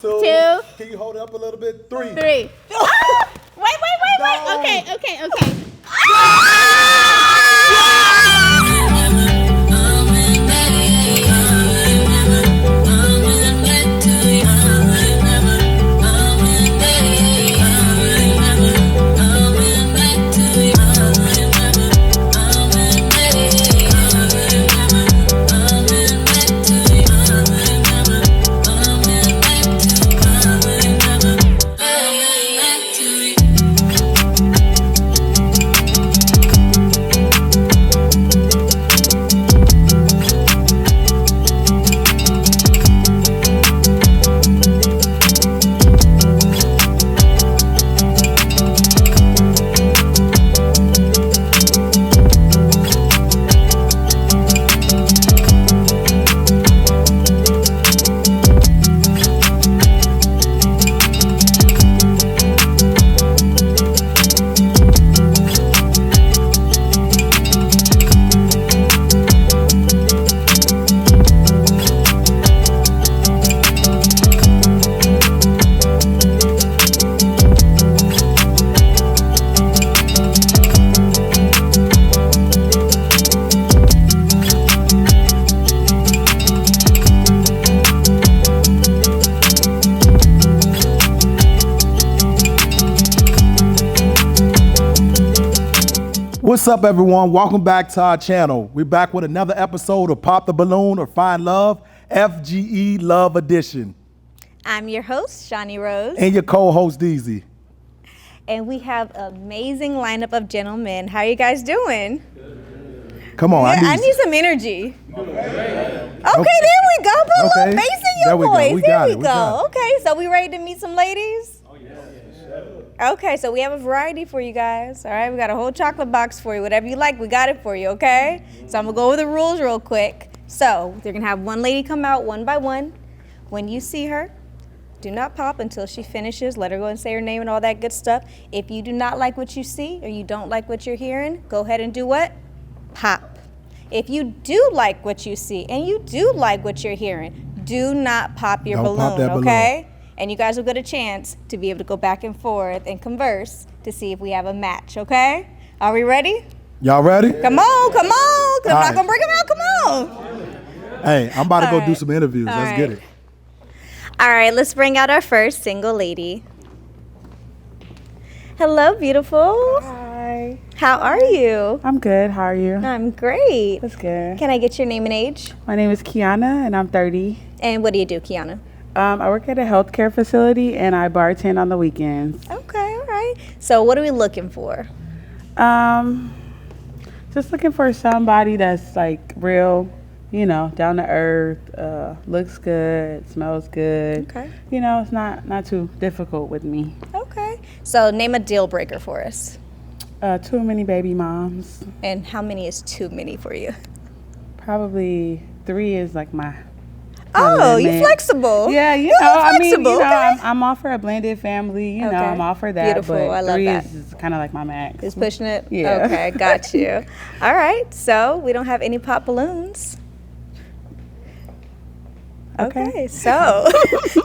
Two. Can you hold it up a little bit? Three. Ah! Wait. No. Okay. What's up, everyone? Welcome back to our channel. We're back with another episode of Pop the Balloon or Find Love, FGE Love Edition. I'm your host, Shawnee Rose. And your co-host, Deezy. And we have an amazing lineup of gentlemen. How are you guys doing? Come on, I need some energy. Okay, there we go. Put a little bass in your voice. There we go. Okay, so we ready to meet some ladies? Okay, so we have a variety for you guys. All right, we got a whole chocolate box for you. Whatever you like, we got it for you, okay? So I'm going to go over the rules real quick. So they're going to have one lady come out one by one. When you see her, do not pop until she finishes. Let her go and say her name and all that good stuff. If you do not like what you see or you don't like what you're hearing, go ahead and do what? Pop. If you do like what you see and you do like what you're hearing, do not pop your balloon, okay? And you guys will get a chance to be able to go back and forth and converse to see if we have a match, okay? Are we ready? Y'all ready? Come on, because I'm not going to bring them out. Come on. Hey, I'm about to go do some interviews. Let's get it. All right, let's bring out our first single lady. Hello, beautiful. Hi. How are you? I'm good. How are you? I'm great. That's good. Can I get your name and age? My name is Kiana, and I'm 30. And what do you do, Kiana? I work at a healthcare facility, and I bartend on the weekends. Okay, all right. So what are we looking for? Just looking for somebody that's like real, down to earth, looks good, smells good. Okay. It's not too difficult with me. Okay. So name a deal breaker for us. Too many baby moms. And how many is too many for you? Probably 3 is like my... Oh, you're flexible. Yeah, I'm all for a blended family. I'm all for that. Beautiful. But I love 3 that. is kind of like my max. Is pushing it? Yeah. Okay, got you. All right, so we don't have any pop balloons. Okay, so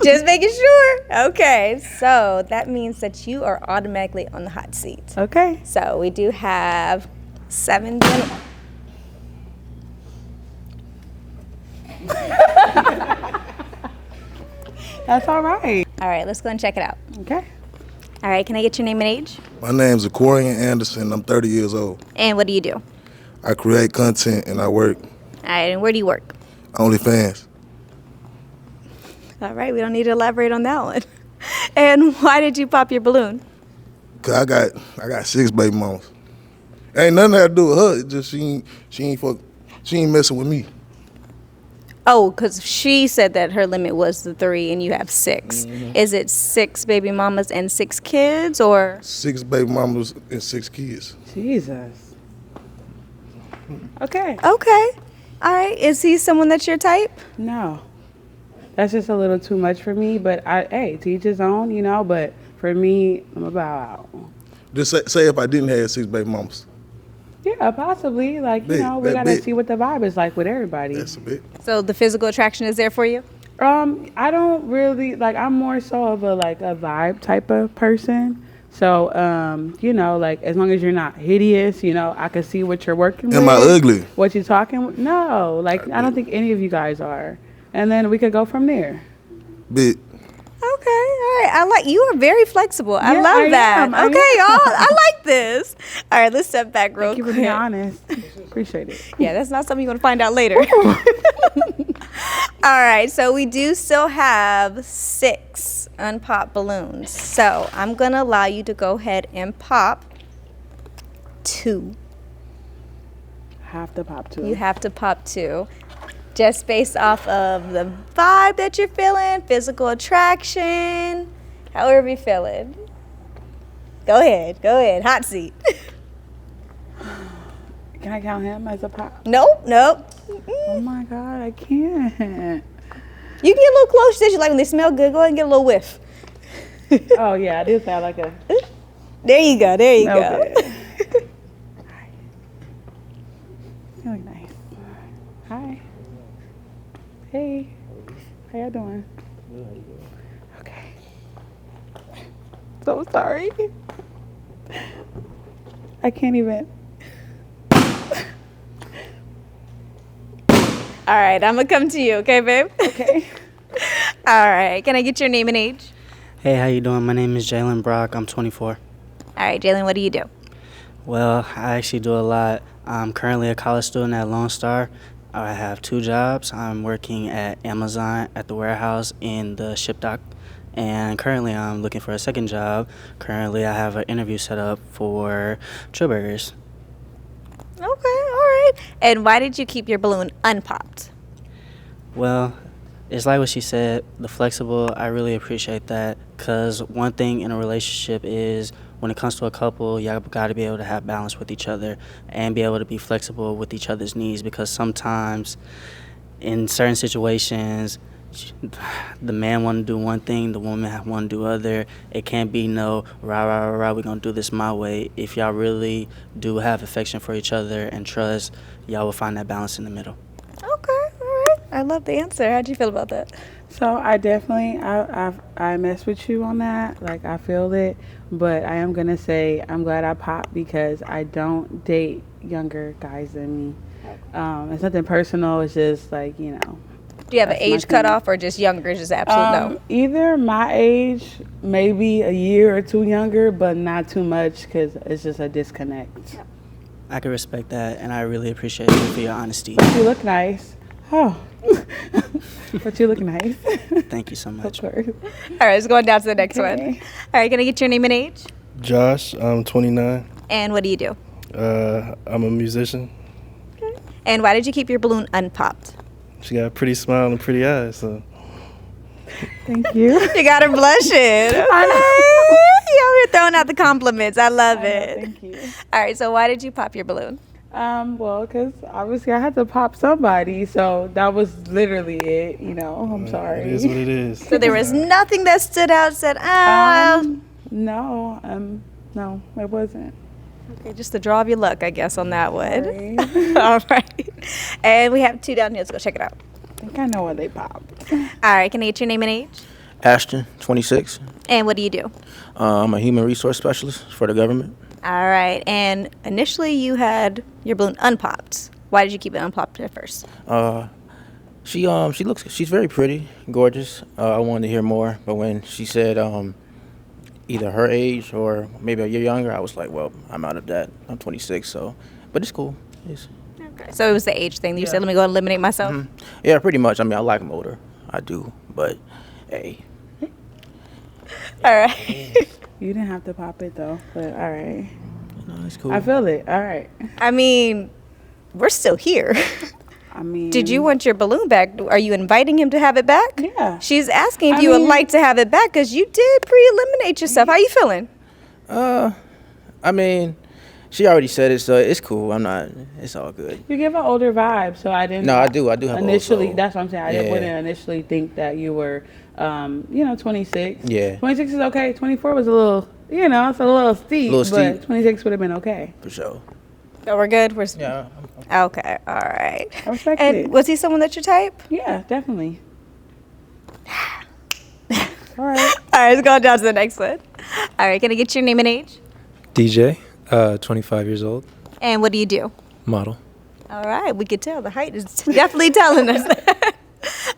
just making sure. Okay, so that means that you are automatically on the hot seat. Okay. So we do have 7 gentlemen. That's all right. All right, let's go and check it out. Okay. All right, can I get your name and age? My name's Aquarian. I'm 30 years old. And what do you do? I create content and I work. All right, and where do you work? OnlyFans. All right, we don't need to elaborate on that one. And why did you pop your balloon? Cause I got 6 baby mamas. Ain't nothing that to do with her. It's just she ain't messing with me. Oh, because she said that her limit was the 3 and you have 6. Mm-hmm. Is it 6 baby mamas and 6 kids, or? 6 baby mamas and 6 kids. Jesus. Okay. Okay. All right. Is he someone that's your type? No. That's just a little too much for me, but to each his own, but for me, I'm about out. Just say if I didn't have 6 baby mamas. Yeah, possibly. We got to see what the vibe is like with everybody. That's a bit. So the physical attraction is there for you? I don't really like. I'm more so of a vibe type of person. So, like as long as you're not hideous, I can see what you're working with. Am I ugly? What you talking with? No, like I don't think any of you guys are. And then we could go from there. Bit. Okay, all right. You are very flexible. I love I that. am, I Okay, y'all. I like this. All right, let's step back real Thank you quick. for being honest. Appreciate it. Yeah, that's not something you're going to find out later. All right, so we do still have 6 unpopped balloons. So I'm going to allow you to go ahead and pop 2. Have to pop 2. You have to pop 2. Just based off of the vibe that you're feeling, physical attraction, however you're feeling. Go ahead, hot seat. Can I count him as a pop? Nope. Oh my God, I can't. You can get a little close to you, like when they smell good, go ahead and get a little whiff. Oh yeah, I do sound like a. There you go. Okay. You look nice. Hi. Hey. How y'all doing? Okay. So sorry. I can't even. All right, I'm gonna come to you, okay, babe? Okay. All right, can I get your name and age? Hey, how you doing? My name is Jalen Brock. I'm 24. All right, Jalen, what do you do? Well, I actually do a lot. I'm currently a college student at Lone Star. I have 2 jobs. I'm working at Amazon at the warehouse in the ship dock. And currently I'm looking for a second job. Currently I have an interview set up for Chill Burgers. Okay, all right. And why did you keep your balloon unpopped? Well, it's like what she said, the flexible, I really appreciate that, because one thing in a relationship is when it comes to a couple, y'all got to be able to have balance with each other and be able to be flexible with each other's needs, because sometimes in certain situations, the man want to do one thing, the woman want to do other. It can't be no, rah, we're going to do this my way. If y'all really do have affection for each other and trust, y'all will find that balance in the middle. Okay, all right. I love the answer. How'd you feel about that? So I definitely, I mess with you on that. Like I feel it, but I am gonna say I'm glad I popped because I don't date younger guys than me. It's nothing personal. It's just like Do you have an age cutoff or just younger is just absolute no? Either my age, maybe a year or 2 younger, but not too much because it's just a disconnect. I can respect that, and I really appreciate you for your honesty. But you look nice. Oh. But you look nice. Thank you so much. Of course. All right, let's go on down to the next one. Okay. All right, can I get your name and age? Josh, I'm 29. And what do you do? I'm a musician. Okay. And why did you keep your balloon unpopped? She got a pretty smile and pretty eyes, so. Thank you. You got her blushing. I know. You're throwing out the compliments. I love it. Thank you. All right, so why did you pop your balloon? Well, because obviously I had to pop somebody, so that was literally it. I'm sorry. It is what it is. So there was nothing that stood out. Said, no, it wasn't. Okay, just the draw of your luck, I guess, on that one. Sorry. All right, and we have 2 down here. Let's go check it out. I think I know where they popped. All right, can I get your name and age? Ashton, 26. And what do you do? I'm a human resource specialist for the government. All right, and initially you had your balloon unpopped. Why did you keep it unpopped at first? She's very pretty, gorgeous. I wanted to hear more, but when she said either her age or maybe a year younger, I was like, well, I'm out of that. I'm 26, but it's cool. Okay. So it was the age thing. You said, let me go eliminate myself? Mm-hmm. Yeah, pretty much. I mean, I like them older. I do, but hey. All right. You didn't have to pop it though, but all right. No, it's cool. I feel it. All right. I mean, we're still here. Did you want your balloon back? Are you inviting him to have it back? Yeah. She's asking if you would like to have it back because you did pre-eliminate yourself. How you feeling? I mean, she already said it, so it's cool. It's all good. You give an older vibe, so I didn't. No, I do have initially. old, so. That's what I'm saying. I wouldn't initially think that you were, 26. Yeah. 26 is okay. 24 was a little, it's a little steep, but 26 would have been okay. For sure. So we're good? Yeah. Okay, all right. I respect and it. Was he someone that you type? Yeah, definitely. All right. All right, let's go down to the next one. All right, can I get your name and age? DJ, 25 years old, And what do you do? model. All right, we could tell. The height is definitely telling us that.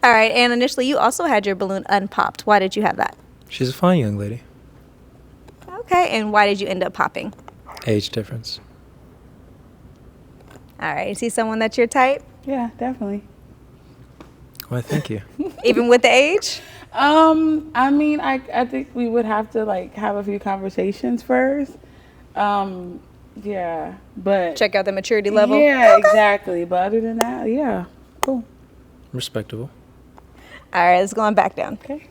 All right, and initially you also had your balloon unpopped. Why did you have that? She's a fine young lady. Okay, and why did you end up popping? Age difference. All right, is he someone that's your type? Yeah, definitely. Why, thank you. Even with the age? I mean, I think we would have to like have a few conversations first. Yeah, but Check out the maturity level. Yeah, exactly. But other than that, yeah, cool. Respectable. All right, let's go on back down. Okay.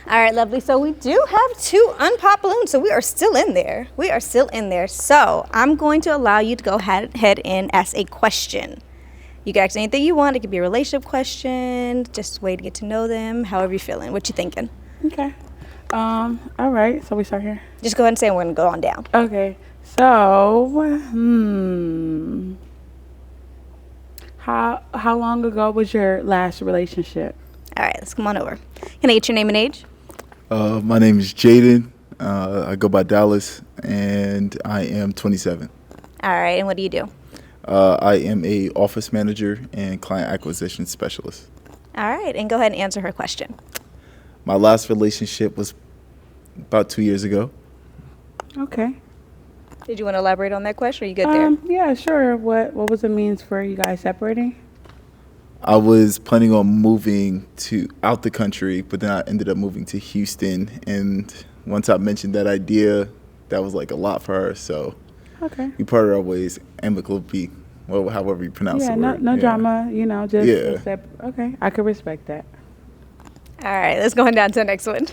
All right, lovely. So we do have 2 unpopped balloons, so we are still in there. We are still in there. So I'm going to allow you to go ahead and ask a question. You can ask anything you want. It could be a relationship question, just a way to get to know them, however you're feeling. What you thinking? Okay. All right. So we start here. Just go ahead and say, and we're going to go on down. Okay. So, how long ago was your last relationship? All right, let's come on over. Can I get your name and age? My name is Jaden. I go by Dallas, and I am 27. All right, and what do you do? I am a office manager and client acquisition specialist. All right, and go ahead and answer her question. My last relationship was about 2 years ago. Okay. Did you want to elaborate on that question, or are you good there? Yeah, sure. What was the means for you guys separating? I was planning on moving out the country, but then I ended up moving to Houston. And once I mentioned that idea, that was like a lot for her. So Okay. we parted our ways amicably, well, however you pronounce Yeah, the word. no drama, just Yeah. accept. Okay, I could respect that. All right, let's go on down to the next one.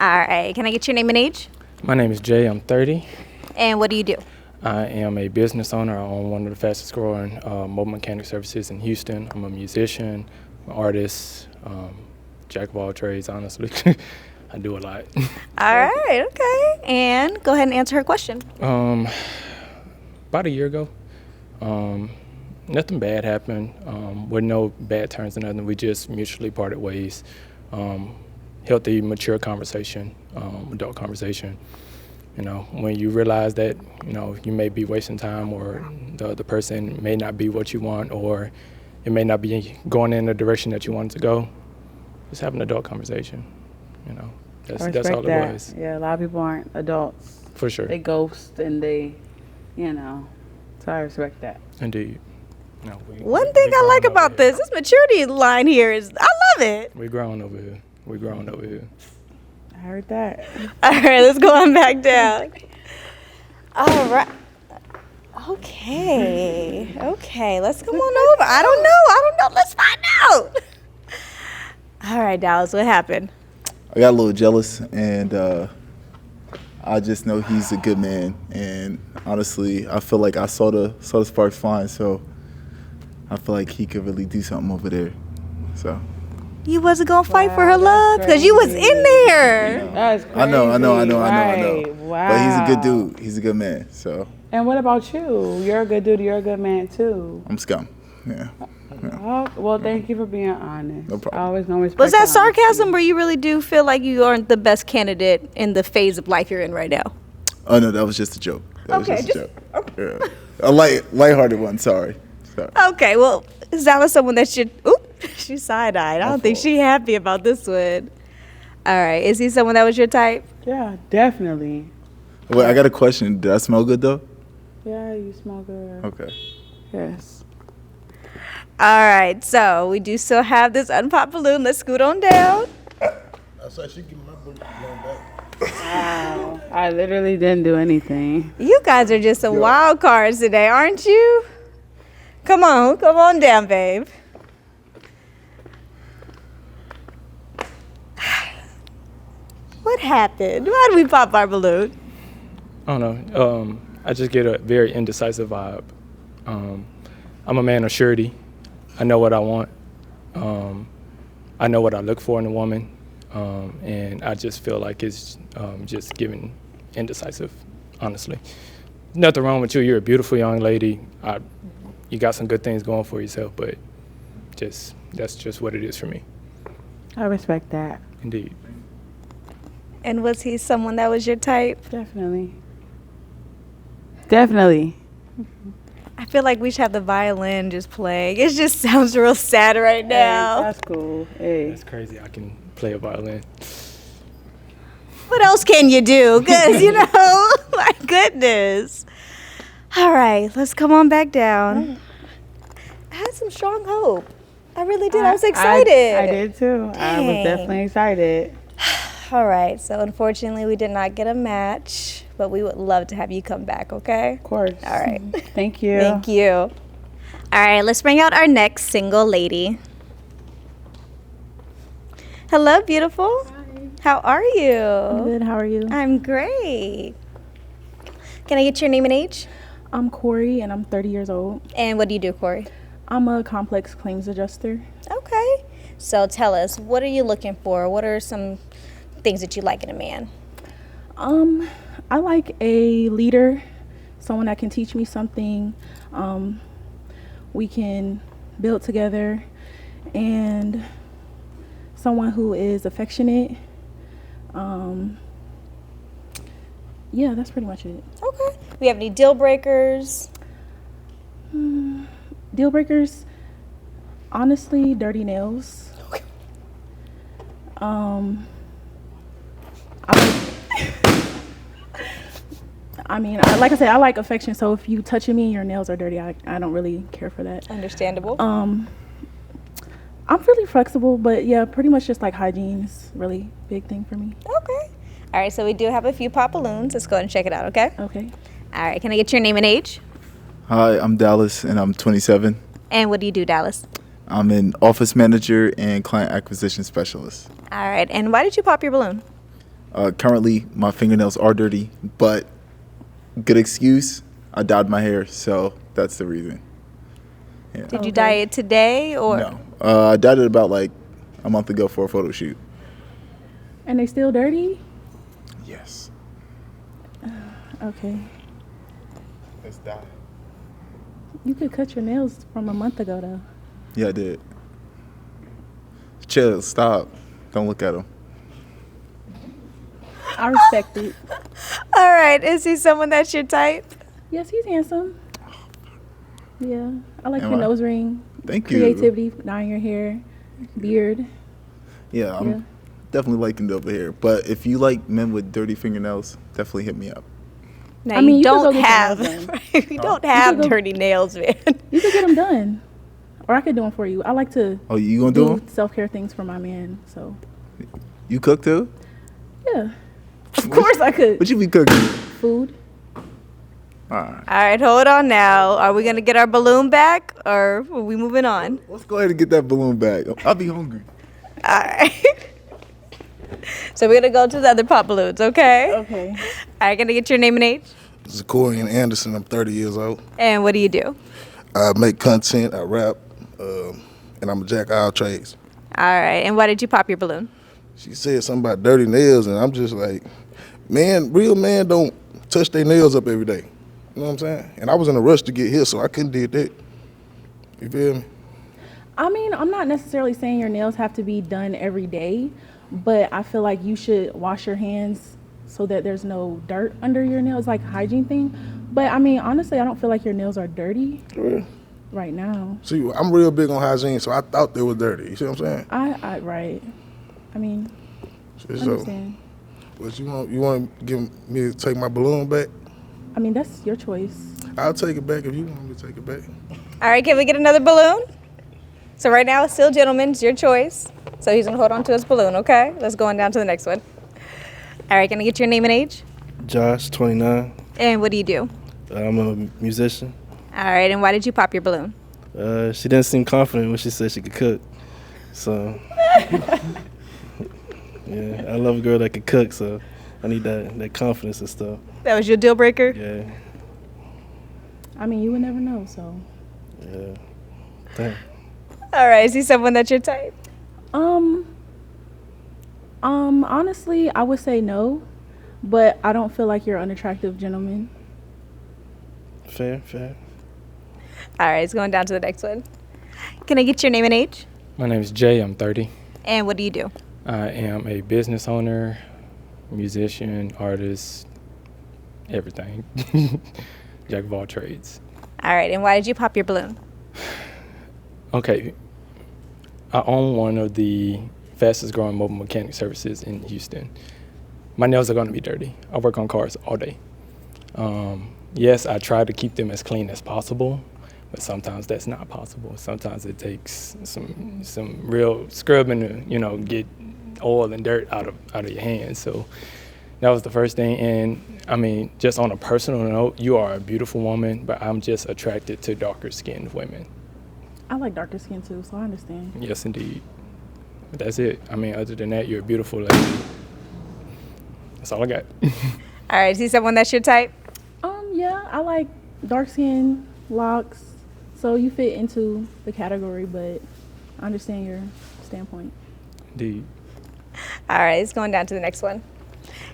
All right, can I get your name and age? My name is Jay. I'm 30. And what do you do? I am a business owner. I own one of the fastest growing mobile mechanic services in Houston. I'm a musician, an artist, jack of all trades, honestly. I do a lot. All right, okay. And go ahead and answer her question. About a year ago, nothing bad happened. With no bad turns or nothing. We just mutually parted ways. Healthy, mature conversation, adult conversation. When you realize that, you may be wasting time, or the other person may not be what you want, or it may not be going in the direction that you want it to go, just have an adult conversation. That's all it was. Yeah, a lot of people aren't adults. For sure. They ghost and they, so I respect that. Indeed. One thing I like about this maturity line here is, I love it. We're growing over here. I heard that. All right, let's go on back down. All right. Okay, let's come on over. I don't know. Let's find out. All right, Dallas, what happened? I got a little jealous, and I just know he's a good man. And honestly, I feel like I saw the sparks flying, so I feel like he could really do something over there. So You wasn't gonna fight for her love because you was in there. That's crazy. I know. Right. Wow. But he's a good dude. He's a good man. So And what about you? You're a good dude. You're a good man too. I'm scum. Yeah. Oh, well, thank you for being honest. No problem. I always know respect. Was that honesty. sarcasm, or you really do feel like you aren't the best candidate in the phase of life you're in right now? Oh no, that was just a joke. That Okay, was just a joke. Yeah. A lighthearted one. Sorry. Okay, well, is that someone that should? Oop, she's side-eyed. I don't think she's happy about this one. All right, is he someone that was your type? Yeah, definitely. Wait, I got a question. Did I smell good though? Yeah, you smell good. Okay. Yes. All right, so we do still have this unpopped balloon. Let's scoot on down. That's how she give my balloon back. Wow. I literally didn't do anything. You guys are just some wild cards today, aren't you? Come on down, babe. What happened? Why did we pop our balloon? I don't know. I just get a very indecisive vibe. I'm a man of surety. I know what I want. I know what I look for in a woman. And I just feel like it's just giving indecisive, honestly. Nothing wrong with you. You're a beautiful young lady. You got some good things going for yourself, but that's just what it is for me. I respect that. Indeed. And was he someone that was your type? Definitely. Definitely. I feel like we should have the violin just playing. It just sounds real sad right now. Hey, that's cool. Hey. That's crazy. I can play a violin. What else can you do? Because, my goodness. All right, let's come on back down. I had some strong hope. I really did. I was excited. I did too. I was Dang. definitely excited. All right, so unfortunately we did not get a match, but we would love to have you come back, okay? Of course. All right. Thank you. Thank you. All right, let's bring out our next single lady. Hello, beautiful. Hi. How are you? I'm good. How are you? I'm great. Can I get your name and age? I'm Corey, and I'm 30 years old. And what do you do, Corey? I'm a complex claims adjuster. Okay. So tell us, what are you looking for? What are some things that you like in a man? I like a leader, someone that can teach me something. We can build together, and someone who is affectionate. Yeah, that's pretty much it. Okay. We have any deal breakers? Deal breakers, honestly, dirty nails. Okay. Like I said, I like affection. So if you touching me and your nails are dirty, I don't really care for that. Understandable. I'm really flexible, but yeah, pretty much just like hygiene is really big thing for me. Okay. All right, so we do have a few pop balloons. Let's go ahead and check it out, okay? Okay. All right, can I get your name and age? Hi, I'm Dallas, and I'm 27. And what do you do, Dallas? I'm an office manager and client acquisition specialist. All right, and why did you pop your balloon? Currently, my fingernails are dirty, but good excuse, I dyed my hair, so that's the reason. Yeah. Did you dye it today or? No, I dyed it about like a month ago for a photo shoot. And they still dirty? Yes. Okay. Let's dye. You could cut your nails from a month ago, though. Yeah, I did. Chill, stop. Don't look at them. I respect it. All right, is he someone that's your type? Yes, he's handsome. Yeah, I like Am your I? nose ring. Thank you. Creativity, dyeing your hair, beard. Yeah, I'm definitely liking over here. But if you like men with dirty fingernails, definitely hit me up. Now, I mean, you could don't go get your have nails done. you don't have dirty nails, man. You could get them done, or I could do them for you. I like to. Oh, you gonna do them? Self-care things for my man. So. You cook too? Yeah. Of course I could. What you be cooking? Food. All right. All right, hold on now. Are we gonna get our balloon back, or are we moving on? Let's go ahead and get that balloon back. I'll be hungry. All right. So we're gonna go to the other pop balloons, okay? Okay. All right, gonna get your name and age. This is Coriessence. I'm 30 years old. And what do you do? I make content, I rap, and I'm a jack of all trades. All right, and why did you pop your balloon? She said something about dirty nails, and I'm just like, man, real men don't touch their nails up every day. You know what I'm saying? And I was in a rush to get here, so I couldn't do that. You feel me? I mean, I'm not necessarily saying your nails have to be done every day, but I feel like you should wash your hands so that there's no dirt under your nails, like a hygiene thing. But I mean, honestly, I don't feel like your nails are dirty right now. See, I'm real big on hygiene, so I thought they were dirty. You see what I'm saying? Right. I mean, I So, understand. what you want to give me to take my balloon back? I mean, that's your choice. I'll take it back if you want me to take it back. All right, can we get another balloon? So right now it's still gentlemen, it's your choice. So he's gonna hold on to his balloon, okay? Let's go on down to the next one. All right, can I get your name and age? Josh, 29. And what do you do? I'm a musician. All right, and why did you pop your balloon? She didn't seem confident when she said she could cook. So, yeah, I love a girl that can cook, so I need that confidence and stuff. That was your deal breaker? Yeah. I mean, you would never know, so. Yeah. Damn. All right, is he someone that's your type? Honestly, I would say no, but I don't feel like you're an unattractive gentleman. Fair. All right, it's going down to the next one. Can I get your name and age? My name is Jay. I'm 30. And what do you do? I am a business owner, musician, artist, everything. Jack of all trades. All right, and why did you pop your balloon? Okay. I own one of the fastest growing mobile mechanic services in Houston. My nails are going to be dirty. I work on cars all day. Yes, I try to keep them as clean as possible, but sometimes that's not possible. Sometimes it takes some real scrubbing to, get oil and dirt out of your hands. So that was the first thing. And I mean, just on a personal note, you are a beautiful woman, but I'm just attracted to darker skinned women. I like darker skin too, so I understand. Yes, indeed. But that's it. I mean, other than that, you're a beautiful lady. That's all I got. All right, see someone that's your type? Yeah, I like dark skin, locks. So you fit into the category, but I understand your standpoint. Indeed. All right, it's going down to the next one.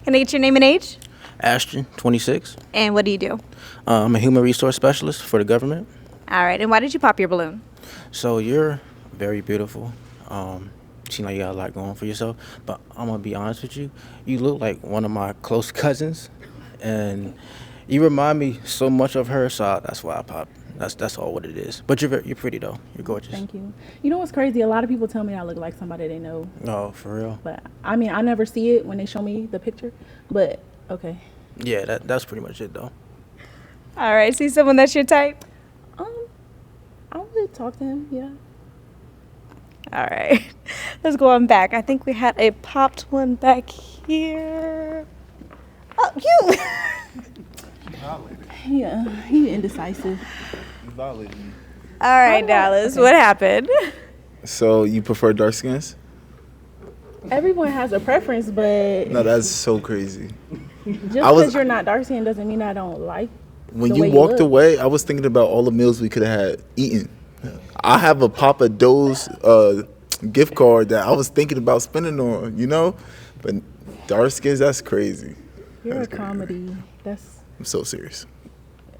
Can I get your name and age? Ashton, 26. And what do you do? I'm a human resource specialist for the government. All right, and why did you pop your balloon? So you're very beautiful. You seem like you got a lot going for yourself. But I'm going to be honest with you. You look like one of my close cousins. And you remind me so much of her, so that's why I popped. That's all what it is. But you're pretty, though. You're gorgeous. Thank you. You know what's crazy? A lot of people tell me I look like somebody they know. Oh, for real? But, I mean, I never see it when they show me the picture. But, okay. Yeah, that's pretty much it, though. All right, see someone that's your type? I would talk to him, yeah. All right, let's go on back. I think we had a popped one back here. Oh, you! Yeah, he's indecisive. All right, Dallas, what happened? So you prefer dark skins? Everyone has a preference, but No, that's so crazy. just because you're not dark skinned doesn't mean I don't like When the you way walked look. away, I was thinking about all the meals we could have had eaten. I have a Papa Do's gift card that I was thinking about spending on, But dark skins, that's crazy. You're That's a crazy. comedy. I'm so serious.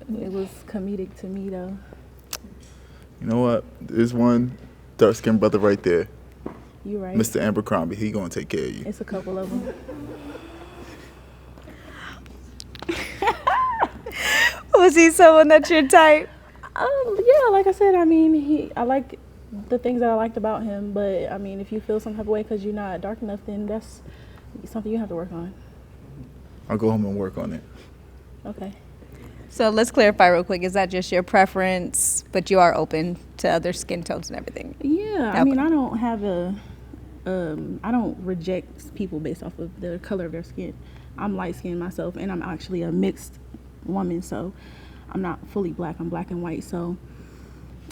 It was comedic to me, though. You know what? There's one dark skinned brother right there. You right. Mr. Abercrombie. He gonna take care of you. It's a couple of them. Was he someone that's your type? Yeah, like I said, I mean, I like the things that I liked about him, but I mean, if you feel some type of way because you're not dark enough, then that's something you have to work on. I'll go home and work on it. Okay. So let's clarify real quick. Is that just your preference, but you are open to other skin tones and everything? Yeah, Okay. I mean, I don't have I don't reject people based off of the color of their skin. I'm light skinned myself, and I'm actually a mixed woman, so I'm not fully black. I'm black and white, so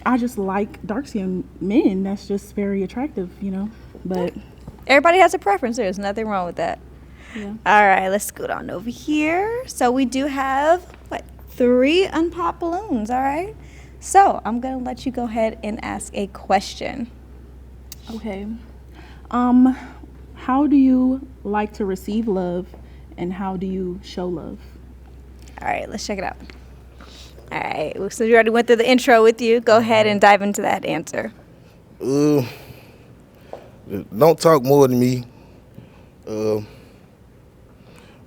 I just like dark skinned men. That's just very attractive, But Everybody has a preference. There's nothing wrong with that. yeah. All right, let's scoot on over here. So we do have, 3 unpopped balloons, all right? So I'm going to let you go ahead and ask a question. Okay. How do you like to receive love, and how do you show love? All right, let's check it out. All right, so we already went through the intro with you. Go ahead and dive into that answer. Don't talk more than me.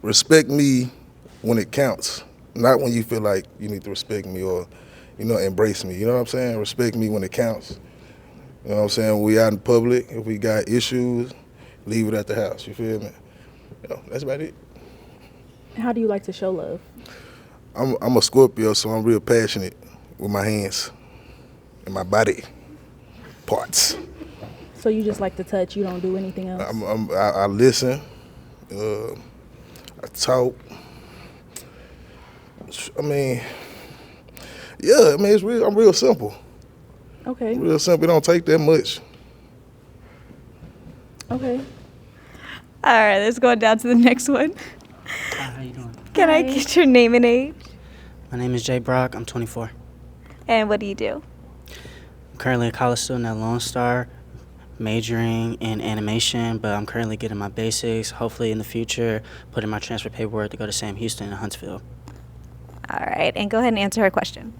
Respect me when it counts, not when you feel like you need to respect me or, embrace me. You know what I'm saying? Respect me when it counts. You know what I'm saying? When we out in public, if we got issues, leave it at the house. You feel me? That's about it. How do you like to show love? I'm a Scorpio, so I'm real passionate with my hands and my body parts. So you just like to touch, you don't do anything else? I listen. I talk. It's real. I'm real simple. Okay. Real simple. It don't take that much. Okay. All right, let's go down to the next one. How you doing? Can I get your name and age? My name is Jay Brock. I'm 24. And what do you do? I'm currently a college student at Lone Star, majoring in animation, but I'm currently getting my basics. Hopefully in the future, putting my transfer paperwork to go to Sam Houston in Huntsville. All right, and go ahead and answer her question.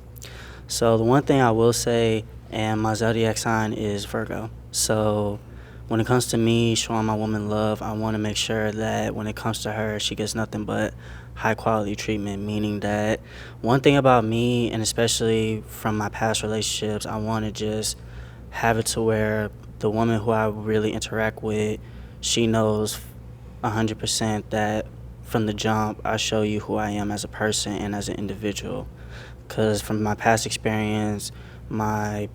So the one thing I will say, and my zodiac sign is Virgo. So when it comes to me showing my woman love, I want to make sure that when it comes to her, she gets nothing but high quality treatment, meaning that one thing about me, and especially from my past relationships, I want to just have it to where the woman who I really interact with, she knows 100% that from the jump, I show you who I am as a person and as an individual. Because from my past experience, my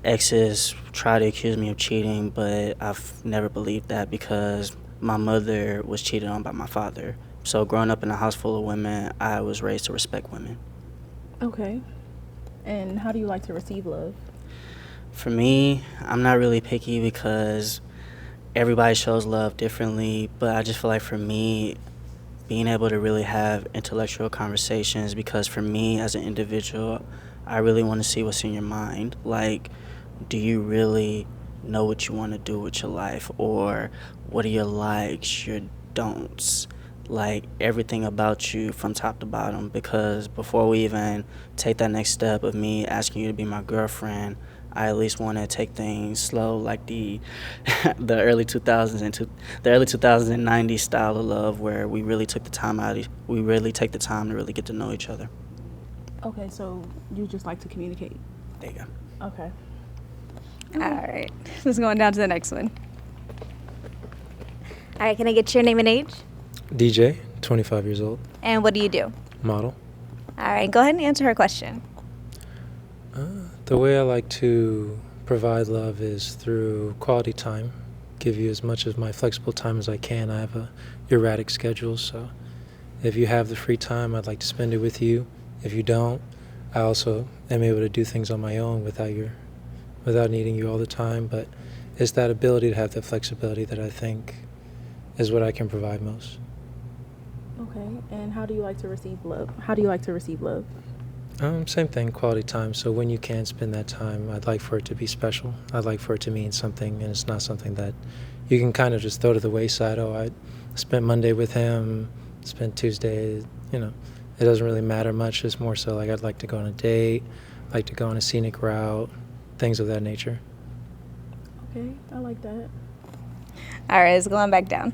exes try to accuse me of cheating, but I've never believed that because my mother was cheated on by my father. So growing up in a house full of women, I was raised to respect women. Okay. And how do you like to receive love? For me, I'm not really picky because everybody shows love differently, but I just feel like for me, being able to really have intellectual conversations, because for me as an individual, I really want to see what's in your mind. Like, do you really know what you want to do with your life? Or what are your likes, your don'ts? Like, everything about you from top to bottom. Because before we even take that next step of me asking you to be my girlfriend, I at least want to take things slow, like the early 2000s and the early 2000s and 90s style of love, where we really took the time we really take the time to really get to know each other. Okay, so you just like to communicate. There you go. Okay. All right. Let's go on down to the next one. All right, can I get your name and age? DJ, 25 years old. And what do you do? Model. All right, go ahead and answer her question. The way I like to provide love is through quality time. Give you as much of my flexible time as I can. I have a erratic schedule, so if you have the free time, I'd like to spend it with you. If you don't, I also am able to do things on my own without needing you all the time. But it's that ability to have the flexibility that I think is what I can provide most. Okay, and how do you like to receive love? How do you like to receive love? Same thing, quality time. So when you can spend that time, I'd like for it to be special. I'd like for it to mean something, and it's not something that you can kind of just throw to the wayside. Oh, I spent Monday with him, spent Tuesday, it doesn't really matter much. It's more so like I'd like to go on a date, like to go on a scenic route, things of that nature. Okay, I like that. All right, it's going back down.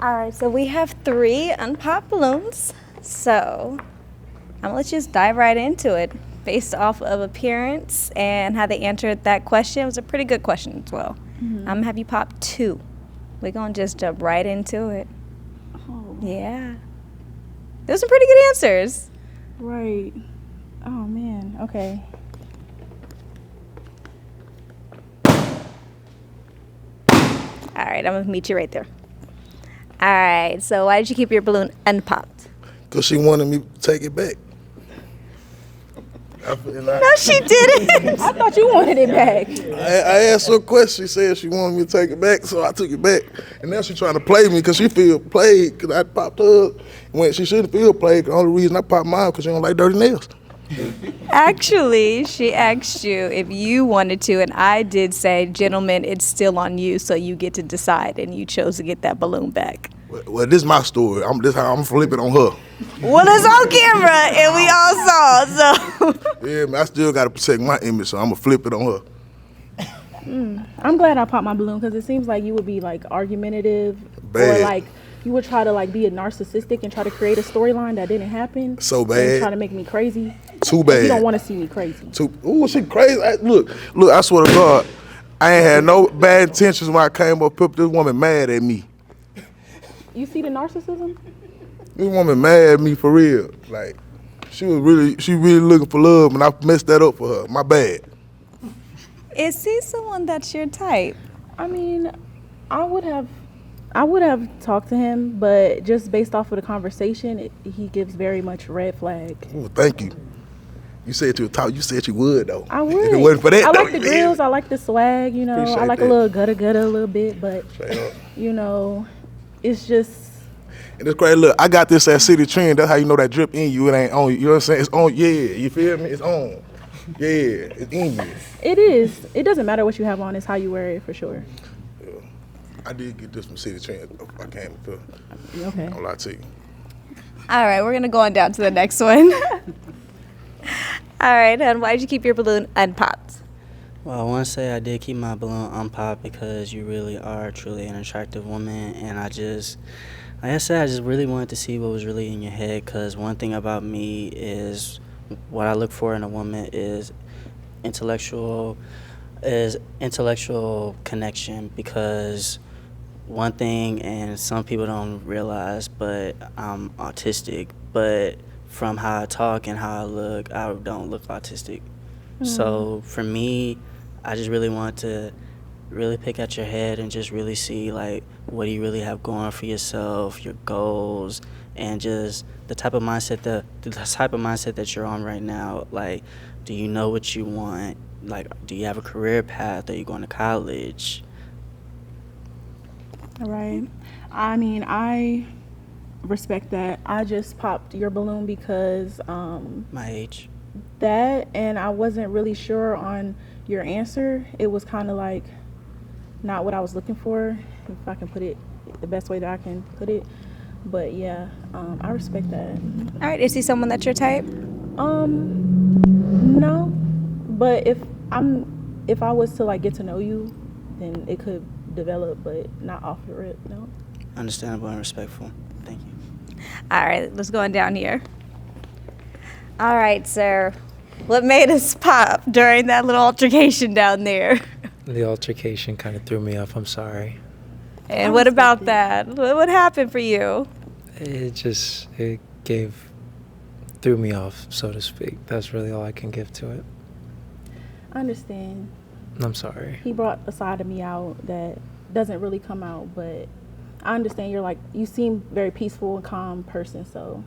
All right, so we have 3 unpopped balloons. So I'm gonna let you just dive right into it based off of appearance and how they answered that question. It was a pretty good question as well. Mm-hmm. I'm gonna have you pop 2. We're gonna just jump right into it. Oh. Yeah. Those are pretty good answers. Right. Oh, man. Okay. All right, I'm gonna meet you right there. All right, so why did you keep your balloon unpopped? Because she wanted me to take it back. No, she didn't. I thought you wanted it back. I asked her a question. She said she wanted me to take it back, so I took it back. And now she's trying to play me because she feel played because I popped her when she shouldn't feel played. The only reason I popped mine because she don't like dirty nails. Actually, she asked you if you wanted to, and I did say, gentlemen, it's still on you, so you get to decide, and you chose to get that balloon back. Well, this is my story. This how I'm flipping on her. Well, it's on camera, and we all saw, so. Yeah, man, I still got to protect my image, so I'm going to flip it on her. I'm glad I popped my balloon because it seems like you would be like argumentative. Bad. Or like you would try to like be a narcissistic and try to create a storyline that didn't happen. So bad. And try to make me crazy. Too bad. You don't want to see me crazy. Ooh, she crazy. Look, I swear to God, I ain't had no bad intentions when I came up. This woman mad at me. You see the narcissism? This woman mad at me for real. Like, she really looking for love, and I messed that up for her. My bad. Is he someone that's your type? I mean, I would have talked to him, but just based off of the conversation, he gives very much red flag. Ooh, thank you. You said you said you would though. I would. If it wasn't for that, I though, like the grills. I like the swag. Appreciate I like that. a little gutta a little bit, but it's just. And it's crazy. Look, I got this at City Trend. That's how you know that drip in you. It ain't on you. You know what I'm saying? It's on. Yeah, you feel me? It's on. Yeah, it's in you. It is. It doesn't matter what you have on. It's how you wear it for sure. Yeah. I did get this from City Trend. I came to. Okay. I'll lie to you. All right, we're gonna go on down to the next one. All right, hon, why did you keep your balloon unpopped? Well, I want to say I did keep my balloon unpopped because you really are truly an attractive woman, and like I said, I just really wanted to see what was really in your head, because one thing about me is what I look for in a woman is intellectual connection, because one thing, and some people don't realize, but I'm autistic, but from how I talk and how I look, I don't look autistic. So for me, I just really want to really pick at your head and just really see, like, what do you really have going for yourself, your goals, and just the type of mindset that you're on right now. Like, do you know what you want? Like, do you have a career path? Are you going to college? All right. I mean, I respect that. I just popped your balloon because My age. that, and I wasn't really sure on your answer. It was kind of like not what I was looking for, if I can put it the best way that I can put it. But yeah, I respect that. All right, is he someone that's your type? No, but if I was to like get to know you, then it could develop, but not off the rip. No. Understandable and respectful. Thank you. All right, let's go on down here. All right, sir. What made us pop during that little altercation down there? The altercation kind of threw me off. I'm sorry. And what about that? What happened for you? It threw me off, so to speak. That's really all I can give to it. I understand. I'm sorry. He brought a side of me out that doesn't really come out, but I understand you seem very peaceful and calm person, so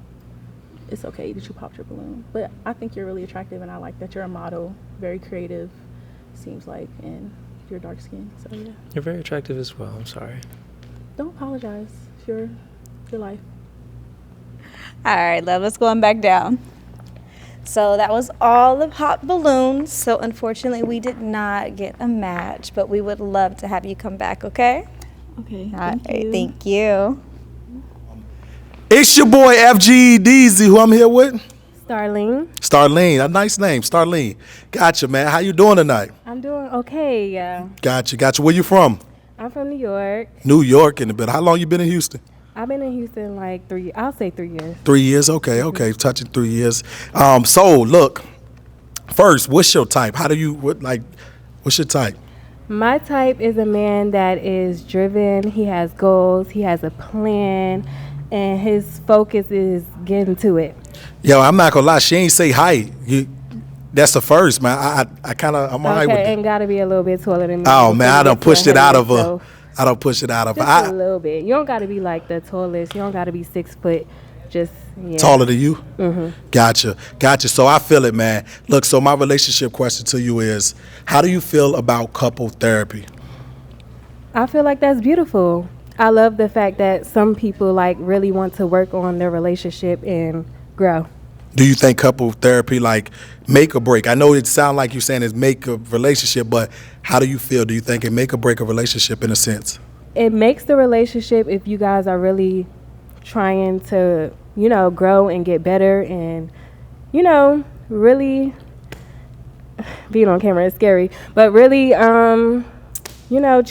it's okay that you popped your balloon. But I think you're really attractive, and I like that you're a model, very creative, seems like, and you're dark skinned, so yeah. You're very attractive as well. I'm sorry. Don't apologize. It's your life. All right, love, let's go on back down. So that was all the pop balloons. So unfortunately, we did not get a match, but we would love to have you come back, okay? Okay, All right, thank you. thank you. It's your boy FGE DZ, who I'm here with. Starling. Starling, a nice name, Starling. Gotcha, man. How you doing tonight? I'm doing okay. Gotcha. Where you from? I'm from New York. New York in a bit. How long you been in Houston? I've been in Houston like 3 years. 3 years, okay. Touching 3 years. So look, first, what's your type? What's your type? My type is a man that is driven. He has goals. He has a plan, and his focus is getting to it. Yo, I'm not gonna lie. She ain't say height. That's the first, man. I'm all right with Okay, that. and gotta be a little bit taller than me. Oh man, I done pushed it out of her. So I don't push it out of her. just a little bit. You don't gotta be like the tallest. You don't gotta be 6 foot. Just Taller than you? Mm-hmm. Gotcha. So I feel it, man. Look, so my relationship question to you is, how do you feel about couple therapy? I feel like that's beautiful. I love the fact that some people like really want to work on their relationship and grow. Do you think couple therapy like make or break? I know it sounds like you're saying it's make a relationship, but how do you feel? Do you think it make or break a relationship in a sense? It makes the relationship if you guys are really trying to, grow and get better and, really being on camera is scary, but really, change.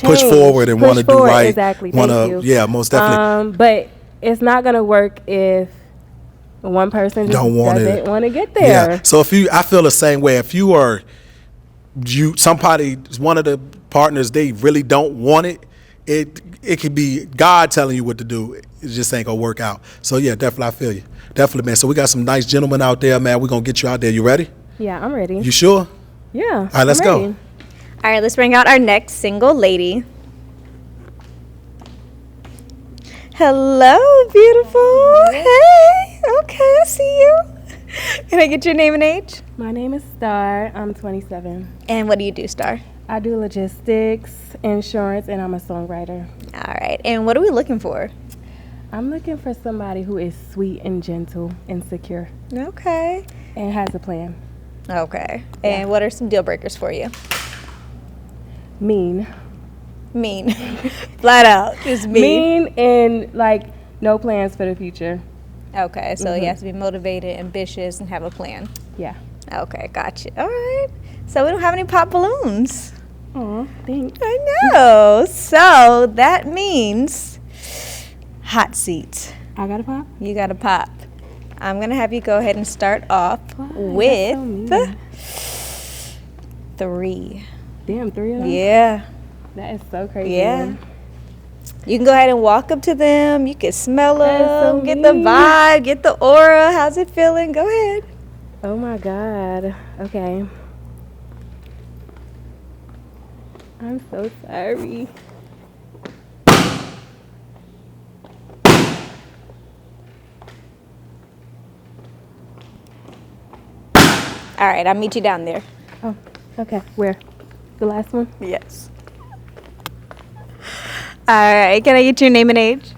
Push forward and want to do right. Exactly. Thank you. Yeah, most definitely. But it's not going to work if one person just doesn't want to get there. Yeah. So I feel the same way. If one of the partners, they really don't want it, it could be God telling you what to do. It just ain't gonna work out. So yeah, definitely I feel you. Definitely, man. So we got some nice gentlemen out there, man. We're gonna get you out there. You ready? Yeah, I'm ready. You sure? Yeah. All right, let's go. All right, let's bring out our next single lady. Hello, beautiful. Hey. Okay, I see you. Can I get your name and age? My name is Star. I'm 27. And what do you do, Star? I do logistics, insurance, and I'm a songwriter. All right. And what are we looking for? I'm looking for somebody who is sweet and gentle and secure. Okay. And has a plan. Okay. And what are some deal breakers for you? Mean. Flat out. Just mean. Mean and no plans for the future. Okay. So he has to be motivated, ambitious, and have a plan. Yeah. Okay. Gotcha. All right. So we don't have any pop balloons. Aw, thanks. I know. So that means hot seat. I got a pop? You got to pop. I'm going to have you go ahead and start off with 3. Damn, 3 of them? Yeah. That is so crazy. Yeah. You can go ahead and walk up to them. You can smell That is so them, get the mean. vibe, get the aura. How's it feeling? Go ahead. Oh my God. Okay. I'm so sorry. All right, I'll meet you down there. Oh, okay. Where? The last one? Yes. All right, can I get your name and age?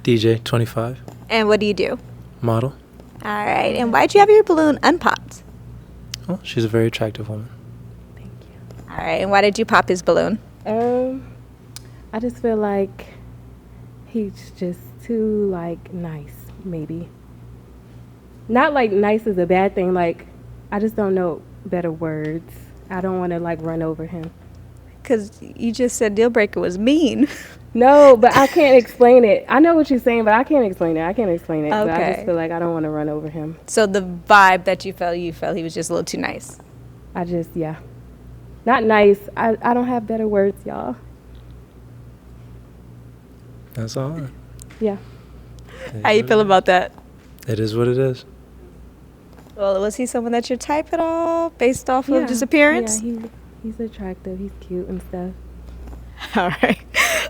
DJ, 25, And what do you do? model. All right, and why'd you have your balloon unpopped? Oh, she's a very attractive woman. All right, and why did you pop his balloon? I just feel like he's just too, like, nice, maybe. Not like nice is a bad thing, like, I just don't know better words. I don't want to, like, run over him. Because you just said deal breaker was mean. No, but I can't explain it. I know what you're saying, but I can't explain it. But I just Okay. feel like I don't want to run over him. So the vibe that you felt he was just a little too nice. Yeah. Not nice. I don't have better words, y'all. That's all right. Yeah. How you feel about that? It is what it is. Well, was he someone that's your type at all, based off Yeah. of just appearance? Yeah, he's attractive. He's cute and stuff. All right.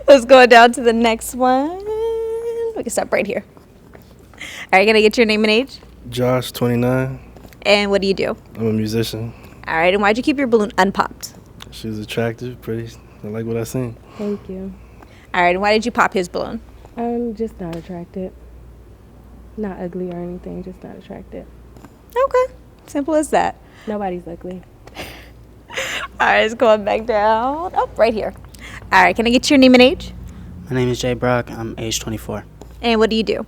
Let's go down to the next one. We can stop right here. All right, can I get your name and age? Josh, 29. And what do you do? I'm a musician. All right, and why'd you keep your balloon unpopped? She was attractive, pretty. I like what I seen. Thank you. All right, and why did you pop his balloon? I'm just not attracted. Not ugly or anything, just not attracted. Okay, simple as that. Nobody's ugly. All right, it's going back down. Oh, right here. All right, can I get your name and age? My name is Jay Brock. I'm age 24. And what do you do?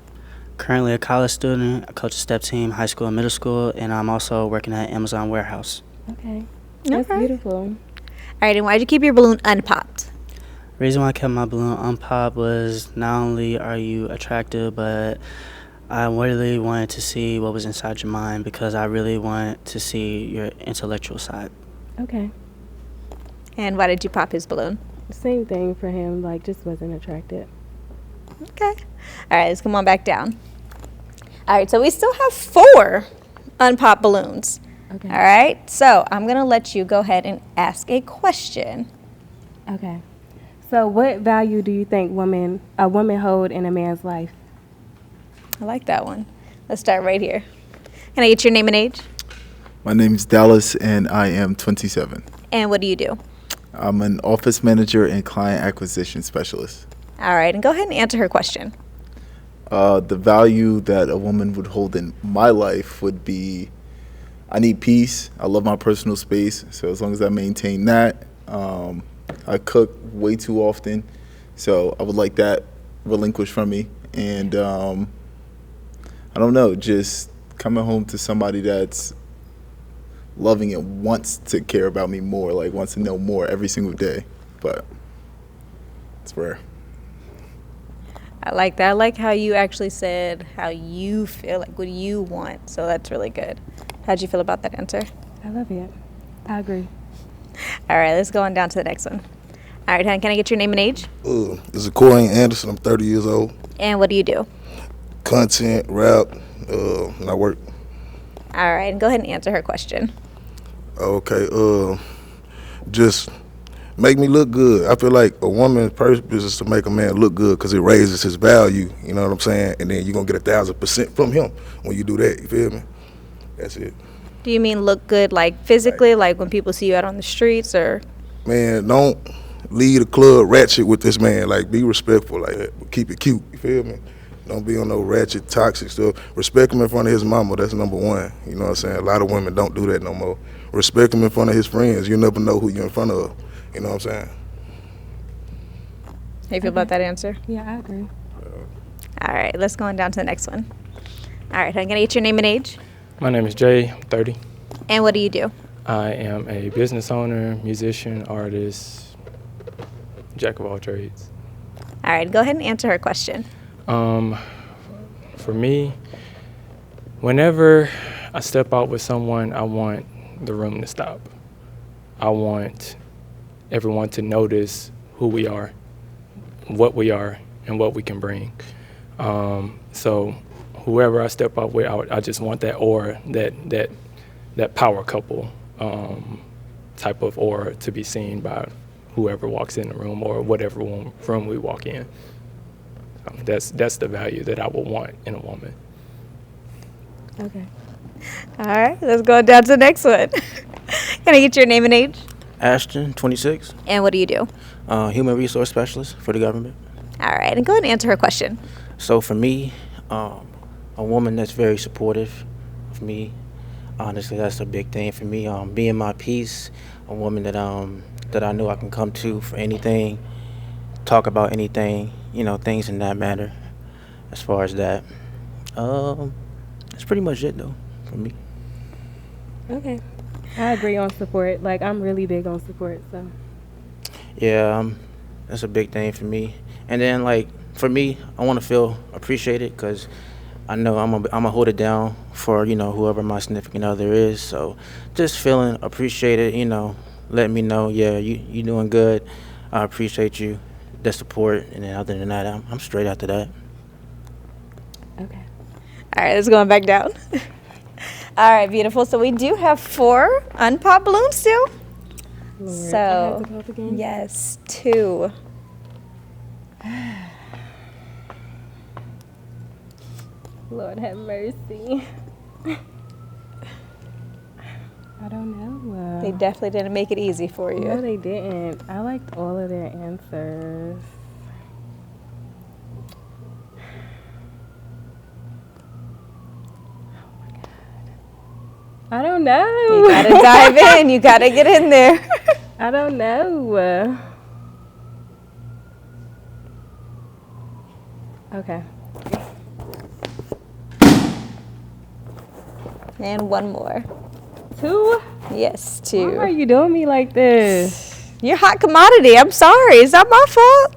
Currently a college student. I coach a step team, high school and middle school, and I'm also working at Amazon warehouse. Okay. That's Okay. beautiful. All right, and why'd you keep your balloon unpopped? Reason why I kept my balloon unpopped was not only are you attractive, but I really wanted to see what was inside your mind because I really wanted to see your intellectual side. Okay. And why did you pop his balloon? Same thing for him, like just wasn't attracted. Okay. All right, let's come on back down. All right, so we still have 4 unpopped balloons. Okay. All right, so I'm going to let you go ahead and ask a question. Okay. So what value do you think a woman hold in a man's life? I like that one. Let's start right here. Can I get your name and age? My name is Dallas, and I am 27. And what do you do? I'm an office manager and client acquisition specialist. All right, and go ahead and answer her question. The value that a woman would hold in my life would be, I need peace. I love my personal space. So as long as I maintain that, I cook way too often. So I would like that relinquished from me. And I don't know, just coming home to somebody that's loving and wants to care about me more, like wants to know more every single day. But it's rare. I like that. I like how you actually said how you feel, like what you want. So that's really good. How'd you feel about that answer? I love it. I agree. All right, let's go on down to the next one. All right, hon, can I get your name and age? This is Coriessence. I'm 30 years old. And what do you do? Content, rap, and I work. All right, and go ahead and answer her question. Okay, just make me look good. I feel like a woman's purpose is to make a man look good because it raises his value, you know what I'm saying? And then you're going to get 1,000% from him when you do that, you feel me? That's it. Do you mean look good, like physically, like when people see you out on the streets, or? Man, don't leave the club ratchet with this man. Like, be respectful, like that, but keep it cute, you feel me? Don't be on no ratchet, toxic stuff. Respect him in front of his mama, that's number one. You know what I'm saying? A lot of women don't do that no more. Respect him in front of his friends. You never know who you're in front of. You know what I'm saying? How you feel about that answer? Yeah, I agree. All right, let's go on down to the next one. All right, I'm going to get your name and age. My name is Jay. I'm 30. And what do you do? I am a business owner, musician, artist, jack of all trades. All right, go ahead and answer her question. For me, whenever I step out with someone, I want the room to stop. I want everyone to notice who we are, and what we can bring. So whoever I step out with, I just want that aura, that power couple type of aura to be seen by whoever walks in the room or whatever room we walk in. That's the value that I would want in a woman. Okay. All right, let's go down to the next one. Can I get your name and age? Ashton, 26. And what do you do? Human resource specialist for the government. All right, and go ahead and answer her question. So for me, a woman that's very supportive of me, honestly, that's a big thing for me. Being my peace, a woman that I know I can come to for anything, talk about anything, things in that matter. As far as that, that's pretty much it though for me. Okay. I agree on support. Like, I'm really big on support, so. Yeah, that's a big thing for me. And then, like, for me, I want to feel appreciated because I know I'm gonna hold it down for, whoever my significant other is. So just feeling appreciated, letting me know, yeah, you doing good. I appreciate you, the support. And then other than that, I'm straight after that. Okay. All right, let's go back down. All right, beautiful. So we do have 4 unpopped balloons still. Lord, So, I have to count again? yes, 2. Lord have mercy. I don't know. They definitely didn't make it easy for you. No, they didn't. I liked all of their answers. I don't know. You gotta dive in. You gotta get in there. I don't know. Okay. And 1 more. 2? Yes, 2. Why are you doing me like this? You're hot commodity. I'm sorry. It's not my fault.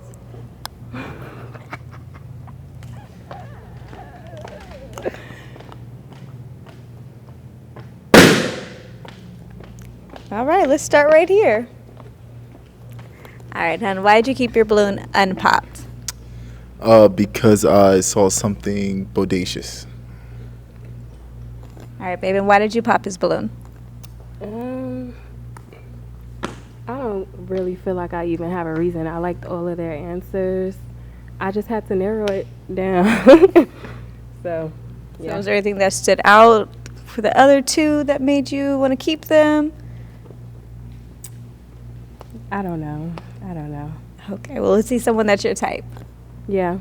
All right, let's start right here. All right, hon, why did you keep your balloon unpopped? Because I saw something bodacious. All right, baby, and why did you pop his balloon? I don't really feel like I even have a reason. I liked all of their answers. I just had to narrow it down. So, yeah. So was there anything that stood out for the other 2 that made you want to keep them? I don't know. Okay, well, let's see someone that's your type. Yeah.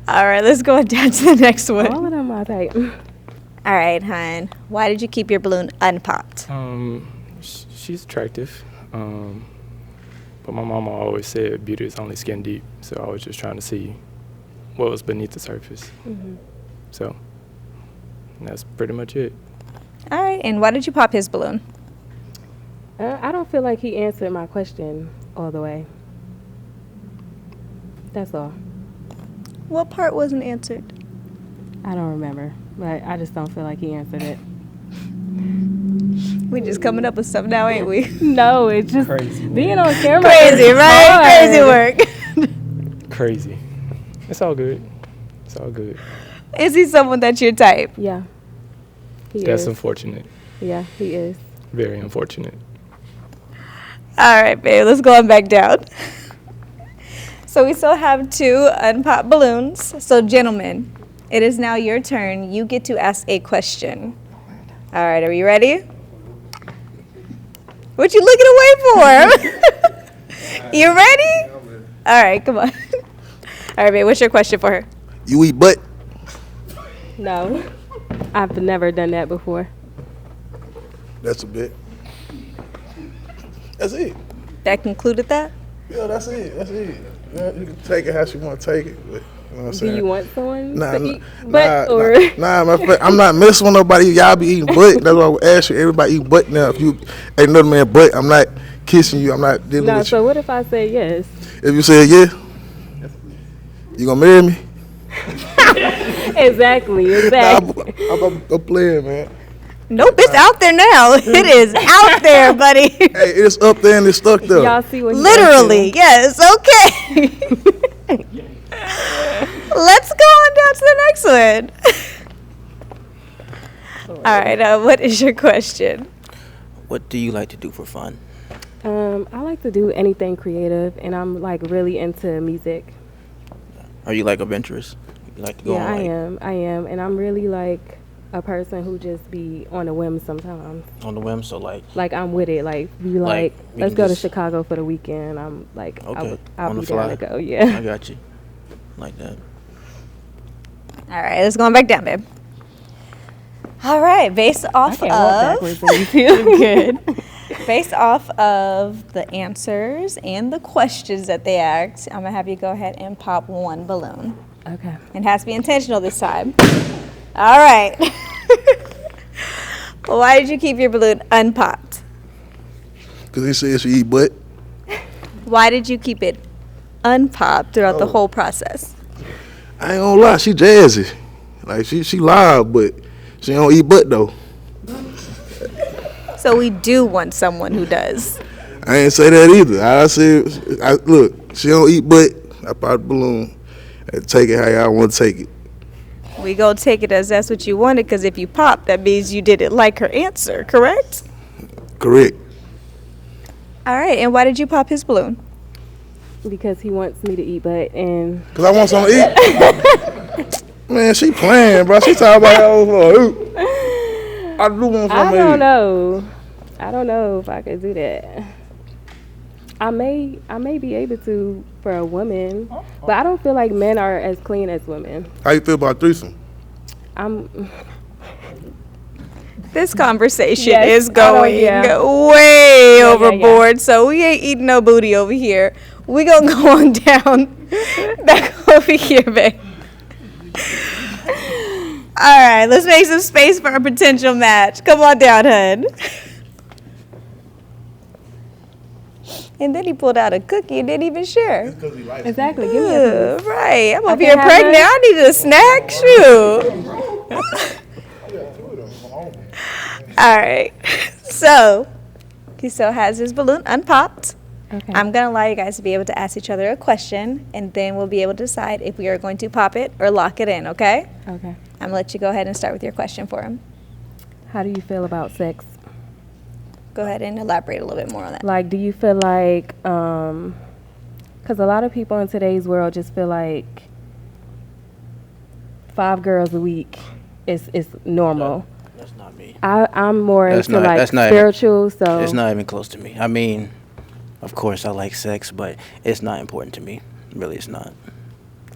All right, let's go down to the next one. All of them are type. All right, hon. Why did you keep your balloon unpopped? She's attractive. But my mama always said beauty is only skin deep. So I was just trying to see what was beneath the surface. Mm-hmm. So that's pretty much it. All right, and why did you pop his balloon? I don't feel like he answered my question all the way. That's all. What part wasn't answered? I don't remember, but I just don't feel like he answered it. We just coming up with stuff now, ain't we? No, it's just Crazy, being on camera. Crazy, right? Hard. Crazy work. Crazy. It's all good. It's all good. Is he someone that's your type? Yeah. That's unfortunate. Yeah, he is. Very unfortunate. All right, babe, let's go on back down. So we still have 2 unpopped balloons. So, gentlemen, it is now your turn. You get to ask a question. All right, are you ready? What you looking away for? You ready? All right, come on. All right, babe, what's your question for her? You eat butt? No, I've never done that before. That's a bit. That's it. That concluded that? Yeah, that's it. Yeah, you can take it how you want to take it. But You know what I'm Do saying? you want someone Nah, to eat butt or? my friend, I'm not messing with nobody. Y'all be eating butt. That's why I would ask you. Everybody eat butt now. If you ain't another man butt, I'm not kissing you. I'm not dealing No, with so you. what if I say yes? If you say yeah, you gonna marry me? Exactly. I'm playing, man. Nope, it's out there now. It is out there, buddy. Hey, it's up there and it's stuck there. Y'all see what? Literally, yes. Okay. Let's go on down to the next one. All right. What is your question? What do you like to do for fun? I like to do anything creative, and I'm like really into music. Are you like adventurous? You like to go Yeah, on I am, and I'm really like a person who just be on a whim sometimes. on the whim, so like I'm with it. Like be Like, like, we let's can go to just- Chicago for the weekend. I'm like, okay, I'll on be the fly. down to go. Yeah. I got you. Like that. All right, let's go on back down, babe. All right, based off I can't walk of backwards in you. good, based off of the answers and the questions that they asked, I'm gonna have you go ahead and pop one balloon. Okay. It has to be intentional this time. All right. Why did you keep your balloon unpopped? Because he says you eat butt. Why did you keep it unpopped throughout the whole process? I ain't gonna lie, she jazzy. Like she loud, but she don't eat butt though. So we do want someone who does. I ain't say that either. I said, look, she don't eat butt. I pop the balloon and take it how y'all want to take it. We gonna take it as that's what you wanted, because if you pop, that means you didn't like her answer, correct? Correct. All right, and why did you pop his balloon? Because he wants me to eat butt, and Because I want something to eat. Man, she playing, bro. She talking about I do want something I to don't eat. know. I don't know if I could do that. I may be able to for a woman, but I don't feel like men are as clean as women. How you feel about threesome? This conversation Yes, is going way Yeah, overboard, so we ain't eating no booty over here. We gonna go on down back over here, babe. All right, let's make some space for a potential match. Come on down, hun. And then he pulled out a cookie and didn't even share. Exactly. Give me a piece. Right, I'm I over here can have pregnant. none? I need a snack. Shoot. All right. So he still has his balloon unpopped. Okay. I'm going to allow you guys to be able to ask each other a question, and then we'll be able to decide if we are going to pop it or lock it in, okay? Okay. I'm going to let you go ahead and start with your question for him. How do you feel about sex? Go ahead and elaborate a little bit more on that. Like, do you feel like, because a lot of people in today's world just feel like 5 girls a week is normal. That's not me. I'm more That's into not- like that's not spiritual, so It's not even close to me. I mean, of course I like sex, but it's not important to me. Really, it's not.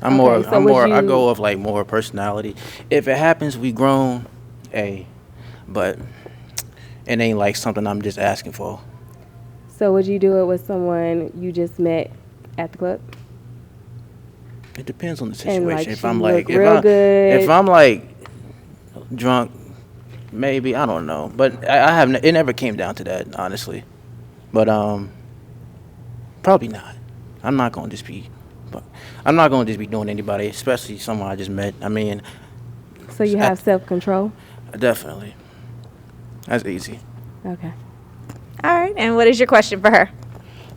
I'm more. Okay, so I'm would more. I you- go of like more personality. If it happens, we grown, but it ain't like something I'm just asking for. So would you do it with someone you just met at the club? It depends on the And, like, situation. If she I'm look like, real good. if I'm like drunk, maybe I don't know. But I have. It never came down to that, honestly. But probably not. I'm not gonna just be doing anybody, especially someone I just met. I mean, So you have self-control? definitely. That's easy. Okay. All right, and what is your question for her?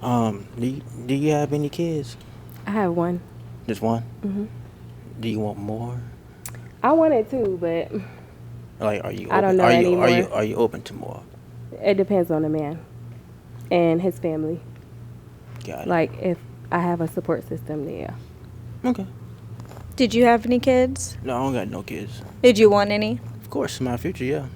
Do you have any kids? I have one. Just one? Mhm. Do you want more? I wanted to, but Like, are you? Open, I don't know are you, anymore. Are you open to more? it depends on the man and his family. Got it. Like if I have a support system there. Okay. Did you have any kids? No, I don't got no kids. Did you want any? Of course, in my future, yeah.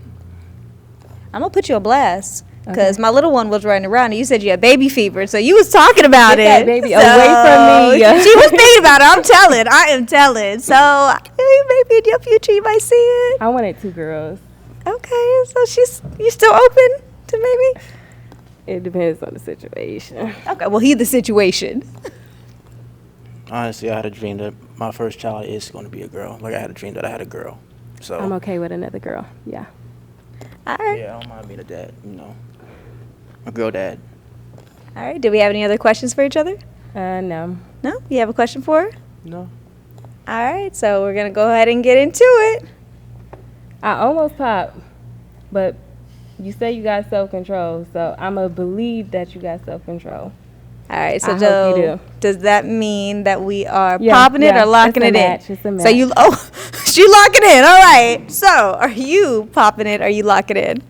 I'm gonna put you a blast. Because my little one was running around and you said you had baby fever, so you was talking about Get it. that baby away from me. She was thinking about it. I am telling. So maybe in your future you might see it. I wanted 2 girls. Okay, so you still open to maybe? It depends on the situation. Okay, well, he's the situation. Honestly, I had a dream that my first child is going to be a girl. Like, I had a dream that I had a girl. So I'm okay with another girl. Yeah. All right. yeah, I don't mind being a dad, a girl dad. All right. Do we have any other questions for each other? No. No? You have a question for her? No. All right. So we're going to go ahead and get into it. I almost popped, but you say you got self-control, so I'm going to believe that you got self-control. All right. So I hope you do. does that mean that we are popping it or locking it in? It's a match. So she locking in. All right. So are you popping it or are you locking in?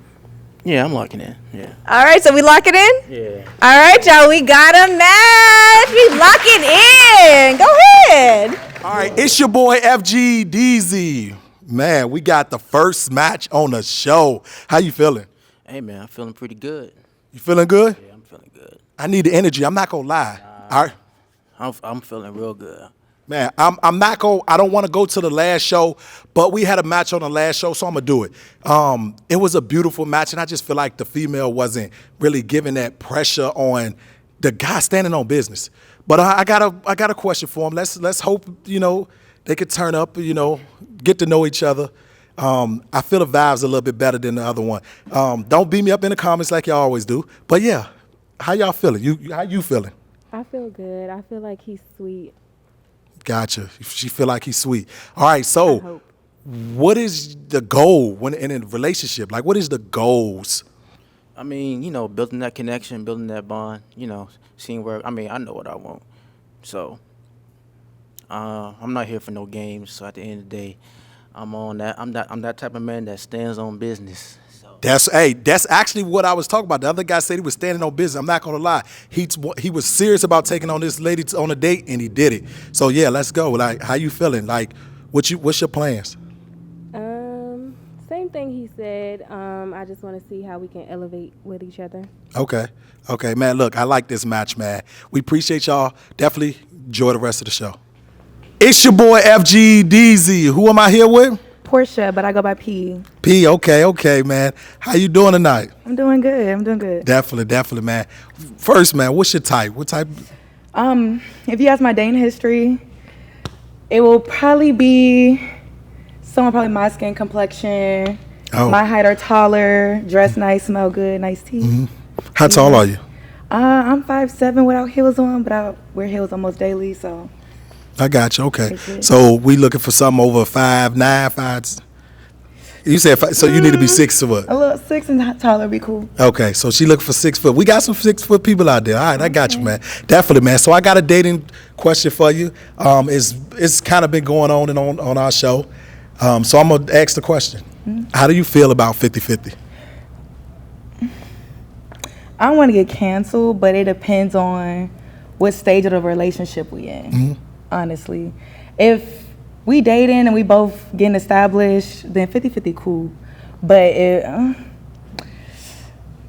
Yeah, I'm locking in. Yeah. All right. So we lock it in? Yeah. All right, y'all. We got a match. We lock it in. Go ahead. All right. It's your boy FGE. Man, we got the first match on the show. How you feeling? Hey, man, I'm feeling pretty good. You feeling good? Yeah, I'm feeling good. I need the energy. I'm not gonna lie. All right. I'm feeling real good. Man, I'm not going. I don't want to go to the last show, but we had a match on the last show, so I'm gonna do it. It was a beautiful match, and I just feel like the female wasn't really giving that pressure on the guy standing on business. But I got a question for him. Let's hope they could turn up. Get to know each other. I feel the vibe's a little bit better than the other one. Don't beat me up in the comments like y'all always do. But yeah, how y'all feeling? How you feeling? I feel good. I feel like he's sweet. Gotcha. She feel like he's sweet. All right, so what is the goal when in a relationship? Like, what is the goals? I mean, building that connection, building that bond, seeing where, I know what I want. So, I'm not here for no games. So at the end of the day, I'm on that. I'm that type of man that stands on business. So. That's actually what I was talking about. The other guy said he was standing on business. I'm not gonna lie. He was serious about taking on this lady on a date, and he did it. So yeah, let's go. Like, how you feeling? Like, what's your plans? Same thing he said. I just want to see how we can elevate with each other. Okay, man. Look, I like this match, man. We appreciate y'all. Definitely enjoy the rest of the show. It's your boy FGE. Who am I here with? Porsche, but I go by P. P, okay, man. How you doing tonight? I'm doing good. Definitely, man. First, man, what's your type? What type? If you ask my dating history, it will probably be someone probably my skin complexion, my height or taller, dress nice, smell good, nice teeth. Mm-hmm. How tall are you? I'm 5'7" without heels on, but I wear heels almost daily, so. I got you. Okay, so we looking for something over 5'9", 5. You said 5, so you need to be 6 foot. A little 6 and taller would be cool. Okay, so she looking for 6 foot. We got some 6 foot people out there. All right, I got you, man. Definitely, man. So I got a dating question for you. It's kind of been going on and on our show. So I'm gonna ask the question. Mm-hmm. How do you feel about 50-50? I don't want to get canceled, but it depends on what stage of the relationship we in. Mm-hmm. Honestly, if we dating and we both getting established, then 50-50 cool. But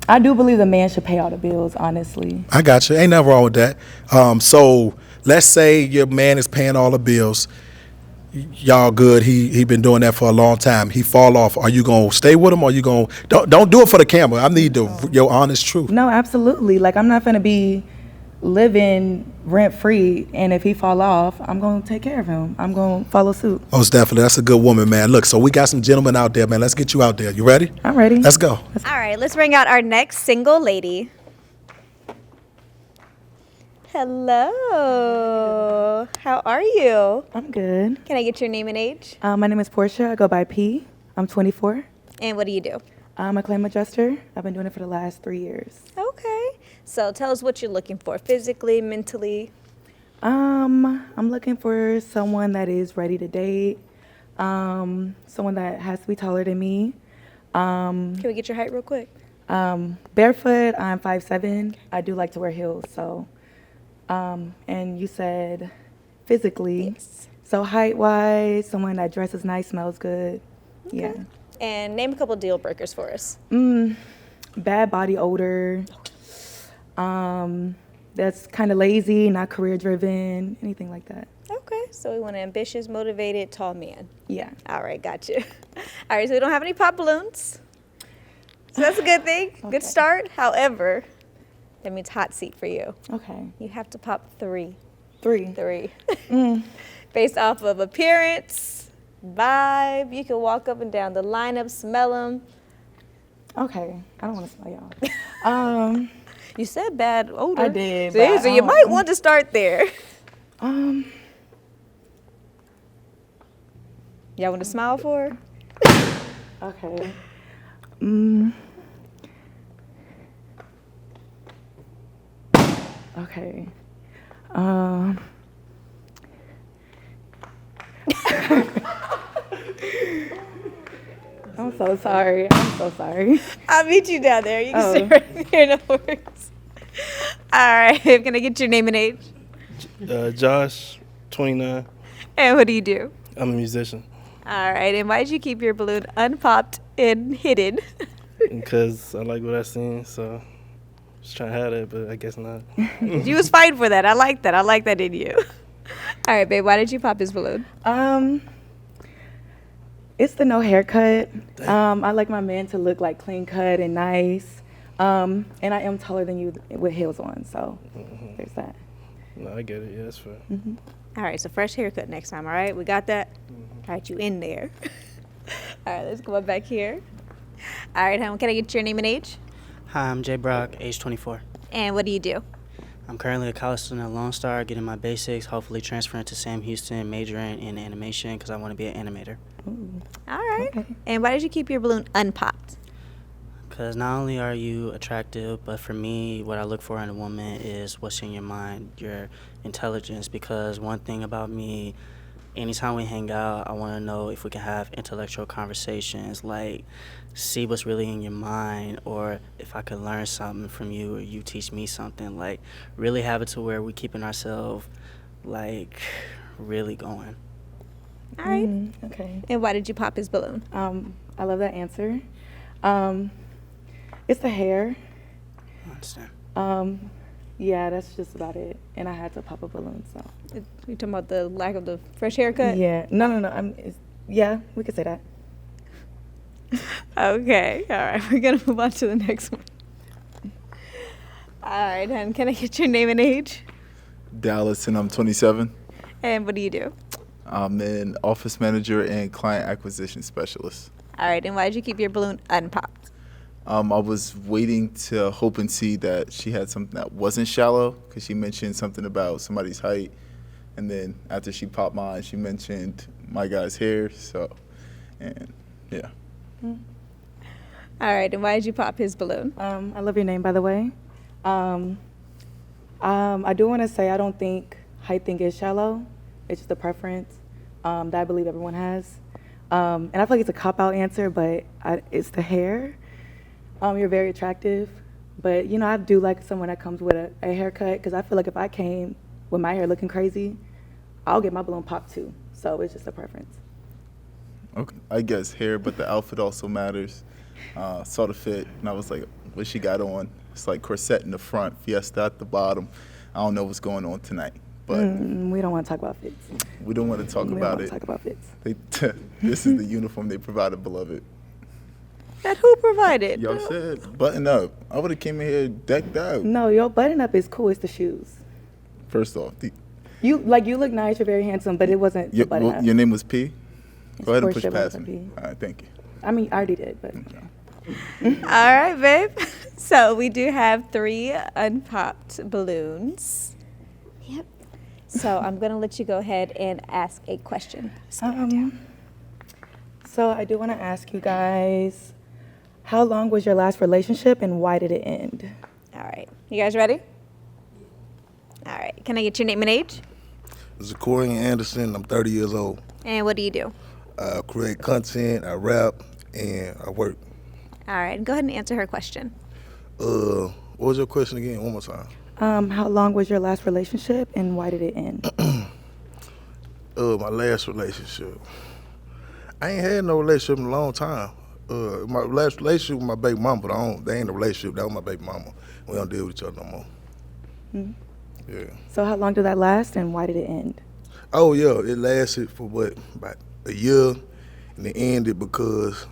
I do believe the man should pay all the bills, honestly. I got you. Ain't nothing wrong with that. So let's say your man is paying all the bills. Y'all good. He been doing that for a long time. He fall off. Are you gonna stay with him or you gonna don't do it for the camera? I need your honest truth. No, absolutely. Like, I'm not gonna be living rent free, and if he fall off, I'm gonna take care of him. I'm gonna follow suit. Most definitely. That's a good woman, man. Look, so we got some gentlemen out there, man. Let's get you out there. You ready? I'm ready. Let's go. All right, let's bring out our next single lady. Hello. How are you? I'm good. Can I get your name and age? My name is Porsche. I go by P. I'm 24. And what do you do? I'm a claim adjuster. I've been doing it for the last 3 years. Okay. So tell us what you're looking for, physically, mentally. I'm looking for someone that is ready to date, someone that has to be taller than me. Can we get your height real quick? Barefoot, I'm 5'7". I do like to wear heels, so. And you said physically. Yes. So height-wise, someone that dresses nice, smells good. Okay. Yeah. And name a couple deal breakers for us. Bad body odor. That's kind of lazy, not career driven, anything like that. Okay, so we want an ambitious, motivated, tall man. Yeah. All right, gotcha. All right, so we don't have any pop balloons. So that's a good thing. Okay. Good start. However, that means hot seat for you. Okay. You have to pop 3. 3. 3. Based off of appearance, vibe, you can walk up and down the lineup, smell them. Okay, I don't want to smell y'all. You said bad odor. I did. See, so you might want to start there. Y'all want to smile for her? Okay. Okay. I'm so sorry. I'll meet you down there. You can stay right here. No worries. All right. Can I get your name and age? Josh, 29. And what do you do? I'm a musician. All right. And why did you keep your balloon unpopped and hidden? Because I like what I seen, so just trying to have that, but I guess not. You was fighting for that. I like that. I like that in you. All right, babe. Why did you pop his balloon? It's the no haircut. I like my man to look like clean cut and nice. And I am taller than you with heels on, so there's that. No, I get it. Yeah, that's fair. All right, so fresh haircut next time, all right? We got that? All right, you in there. All right, let's go up back here. All right, hon, can I get your name and age? Hi, I'm Jay Brock, age 24. And what do you do? I'm currently a college student at Lone Star, getting my basics, hopefully transferring to Sam Houston, majoring in animation because I want to be an animator. Ooh. All right. Okay. And why did you keep your balloon unpopped? Because not only are you attractive, but for me, what I look for in a woman is what's in your mind, your intelligence. Because one thing about me, anytime we hang out, I want to know if we can have intellectual conversations, like see what's really in your mind, or if I could learn something from you or you teach me something, like really have it to where we're keeping ourselves like really going. All right. Okay. And why did you pop his balloon? I love that answer. It's the hair. I understand. Yeah, that's just about it. And I had to pop a balloon, so. You talking about the lack of the fresh haircut? Yeah. No. Yeah, we could say that. Okay. All right. We're going to move on to the next one. All right, hon. Can I get your name and age? Dallas, and I'm 27. And what do you do? I'm an office manager and client acquisition specialist. All right. And why did you keep your balloon unpopped? I was waiting to hope and see that she had something that wasn't shallow, because she mentioned something about somebody's height. And then after she popped mine, she mentioned my guy's hair. So, and yeah. All right. And why did you pop his balloon? I love your name, by the way. I do want to say I don't think height thing is shallow. It's just a preference that I believe everyone has. And I feel like it's a cop-out answer, but it's the hair. You're very attractive. But, you know, I do like someone that comes with a haircut, because I feel like if I came with my hair looking crazy, I'll get my balloon popped too. So it's just a preference. Okay. I guess hair, but the outfit also matters. Saw the fit, and I was like, what she got on? It's like corset in the front, Fiesta at the bottom. I don't know what's going on tonight. But we don't want to talk about fits. We don't want to talk about it. Talk about fits. This is the uniform they provided, beloved. That who provided? Y'all said button up. I would have came in here decked out. No, your button up is cool. It's the shoes. First off, you look nice. You're very handsome, but it wasn't the button up. Your name was P? Go ahead and push Porsche past wasn't me. P. All right, thank you. I mean, I already did, but. All right, babe. So we do have 3 unpopped balloons. Yep. So I'm going to let you go ahead and ask a question. So I do want to ask you guys, how long was your last relationship and why did it end? All right. You guys ready? All right. Can I get your name and age? Aquarian. I'm 30 years old. And what do you do? I create content, I rap, and I work. All right. Go ahead and answer her question. What was your question again? One more time. How long was your last relationship and why did it end? My last relationship. I ain't had no relationship in a long time. My last relationship with my baby mama, but they ain't a relationship. That was my baby mama. We don't deal with each other no more. Mm-hmm. Yeah. So how long did that last and why did it end? Oh, yeah. It lasted for, about a year, and it ended because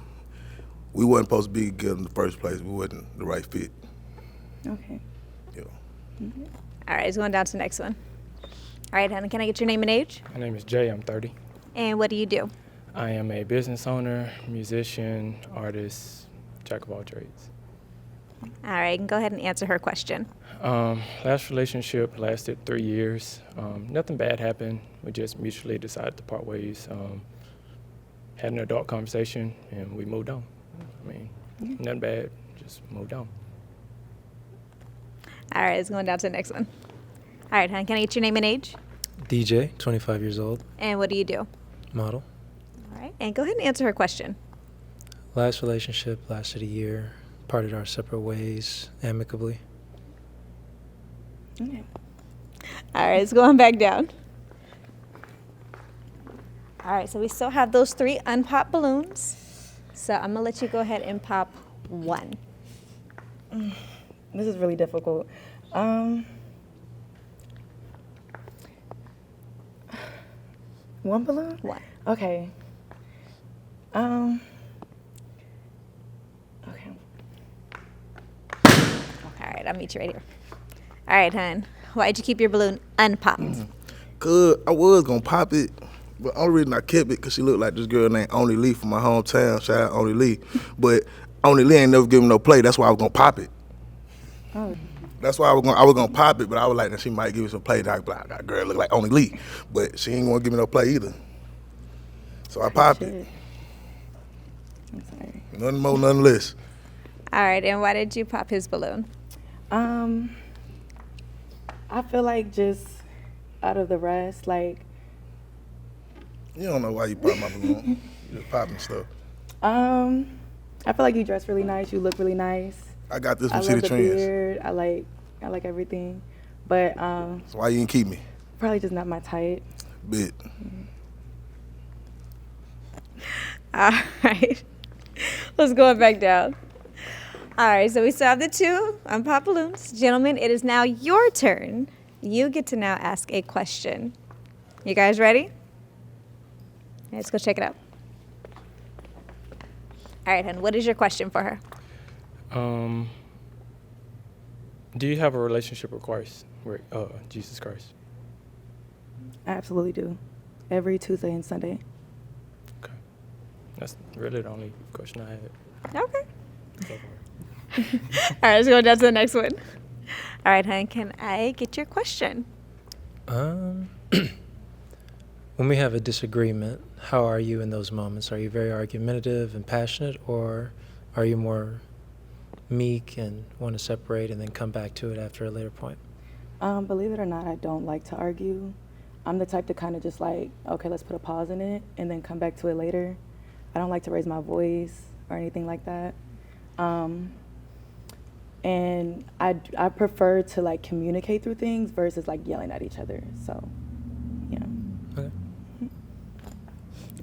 we wasn't supposed to be together in the first place. We wasn't the right fit. Okay. Yeah. Mm-hmm. All right, it's going down to the next one. All right, honey, can I get your name and age? My name is Jay. I'm 30. And what do you do? I am a business owner, musician, artist, jack of all trades. All right, you can go ahead and answer her question. Last relationship lasted 3 years. Nothing bad happened. We just mutually decided to part ways. Had an adult conversation, and we moved on. I mean, nothing bad, just moved on. All right, let's go down to the next one. All right, hon, can I get your name and age? DJ, 25 years old, And what do you do? model. All right, and go ahead and answer her question. Last relationship lasted a year. Parted our separate ways amicably. Okay. All right, let's go on back down. All right, so we still have those 3 unpopped balloons. So I'm gonna let you go ahead and pop 1. This is really difficult. One balloon? 1. Okay. Okay. All right, I'll meet you right here. All right, hon. Why'd you keep your balloon unpopped? Cause I was gonna pop it, but the only reason I kept it because she looked like this girl named Only Lee from my hometown. Shout out Only Lee. But Only Lee ain't never given no play. That's why I was gonna pop it. Oh. That's why I was gonna pop it, but I was like, that she might give me some play. That that girl look like Only Lee, but she ain't gonna give me no play either. So I popped it. I'm sorry. Nothing more, nothing less. All right, and why did you pop his balloon? I feel like just out of the rest, like. You don't know why you pop my balloon. You just popping stuff. I feel like you dress really nice. You look really nice. I got this I from love City the Trends. beard. I like everything, but So why you didn't keep me? probably just not my type. Bit. All right, let's go back down. All right, so we still have the 2 unpopped balloons. Gentlemen, it is now your turn. You get to now ask a question. You guys ready? Let's go check it out. All right, hon, what is your question for her? Do you have a relationship with Christ, with Jesus Christ? I absolutely do. Every Tuesday and Sunday. Okay. That's really the only question I had. Okay. All right, let's go down to the next one. All right, hon, can I get your question? When we have a disagreement, how are you in those moments? Are you very argumentative and passionate, or are you more meek and want to separate and then come back to it after a later point? Believe it or not, I don't like to argue. I'm the type to kind of just like, okay, let's put a pause in it and then come back to it later. I don't like to raise my voice or anything like that. And I prefer to like communicate through things versus like yelling at each other. So, yeah. Okay.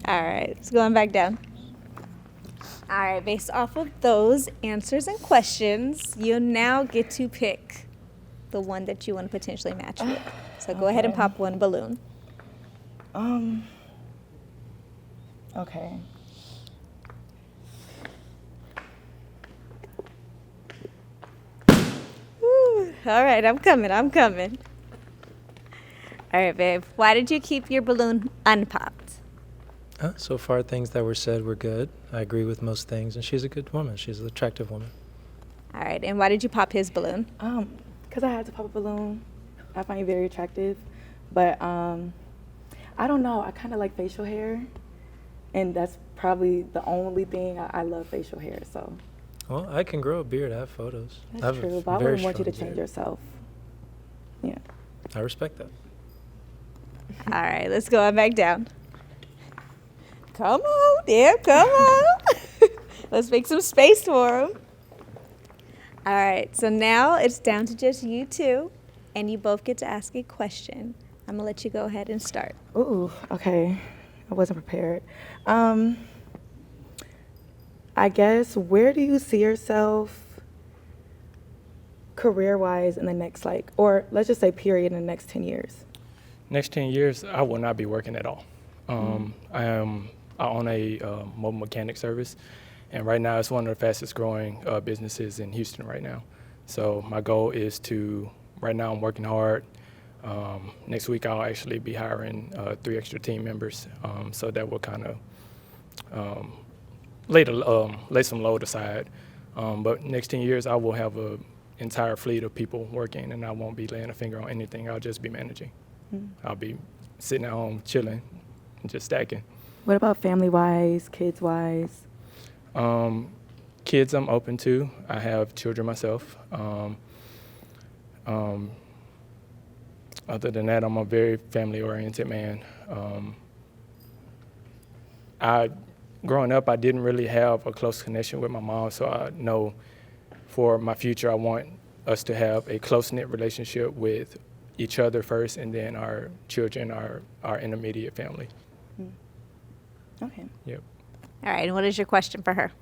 All right, let's go on back down. All right, based off of those answers and questions, you now get to pick the one that you want to potentially match with. So go ahead and pop 1 balloon. Okay. Whew. All right, I'm coming. All right, babe, why did you keep your balloon unpopped? So far, things that were said were good. I agree with most things, and she's a good woman. She's an attractive woman. All right, and why did you pop his balloon? Because I had to pop a balloon. I find you very attractive. But I don't know. I kind of like facial hair. And that's probably the only thing. I love facial hair, so. Well, I can grow a beard. I have photos. That's true, but I wouldn't want you to change yourself. Yeah. I respect that. All right, let's go on back down. Come on, dear, come on. Let's make some space for him. All right, so now it's down to just you 2, and you both get to ask a question. I'm gonna let you go ahead and start. Ooh, okay. I wasn't prepared. I guess, where do you see yourself career-wise in the next, or let's just say period, in the next 10 years? Next 10 years, I will not be working at all. I own a mobile mechanic service, and right now it's one of the fastest growing businesses in Houston right now. So my goal is to, right now I'm working hard, Next week, I'll actually be hiring 3 extra team members, so that will kind of lay some load aside. But next 10 years, I will have an entire fleet of people working, and I won't be laying a finger on anything. I'll just be managing. I'll be sitting at home chilling and just stacking. What about family-wise, kids-wise? Kids I'm open to. I have children myself. Other than that, I'm a very family-oriented man. Growing up, I didn't really have a close connection with my mom, so I know for my future, I want us to have a close-knit relationship with each other first, and then our children, our intermediate family. Okay. Yep. All right, and what is your question for her?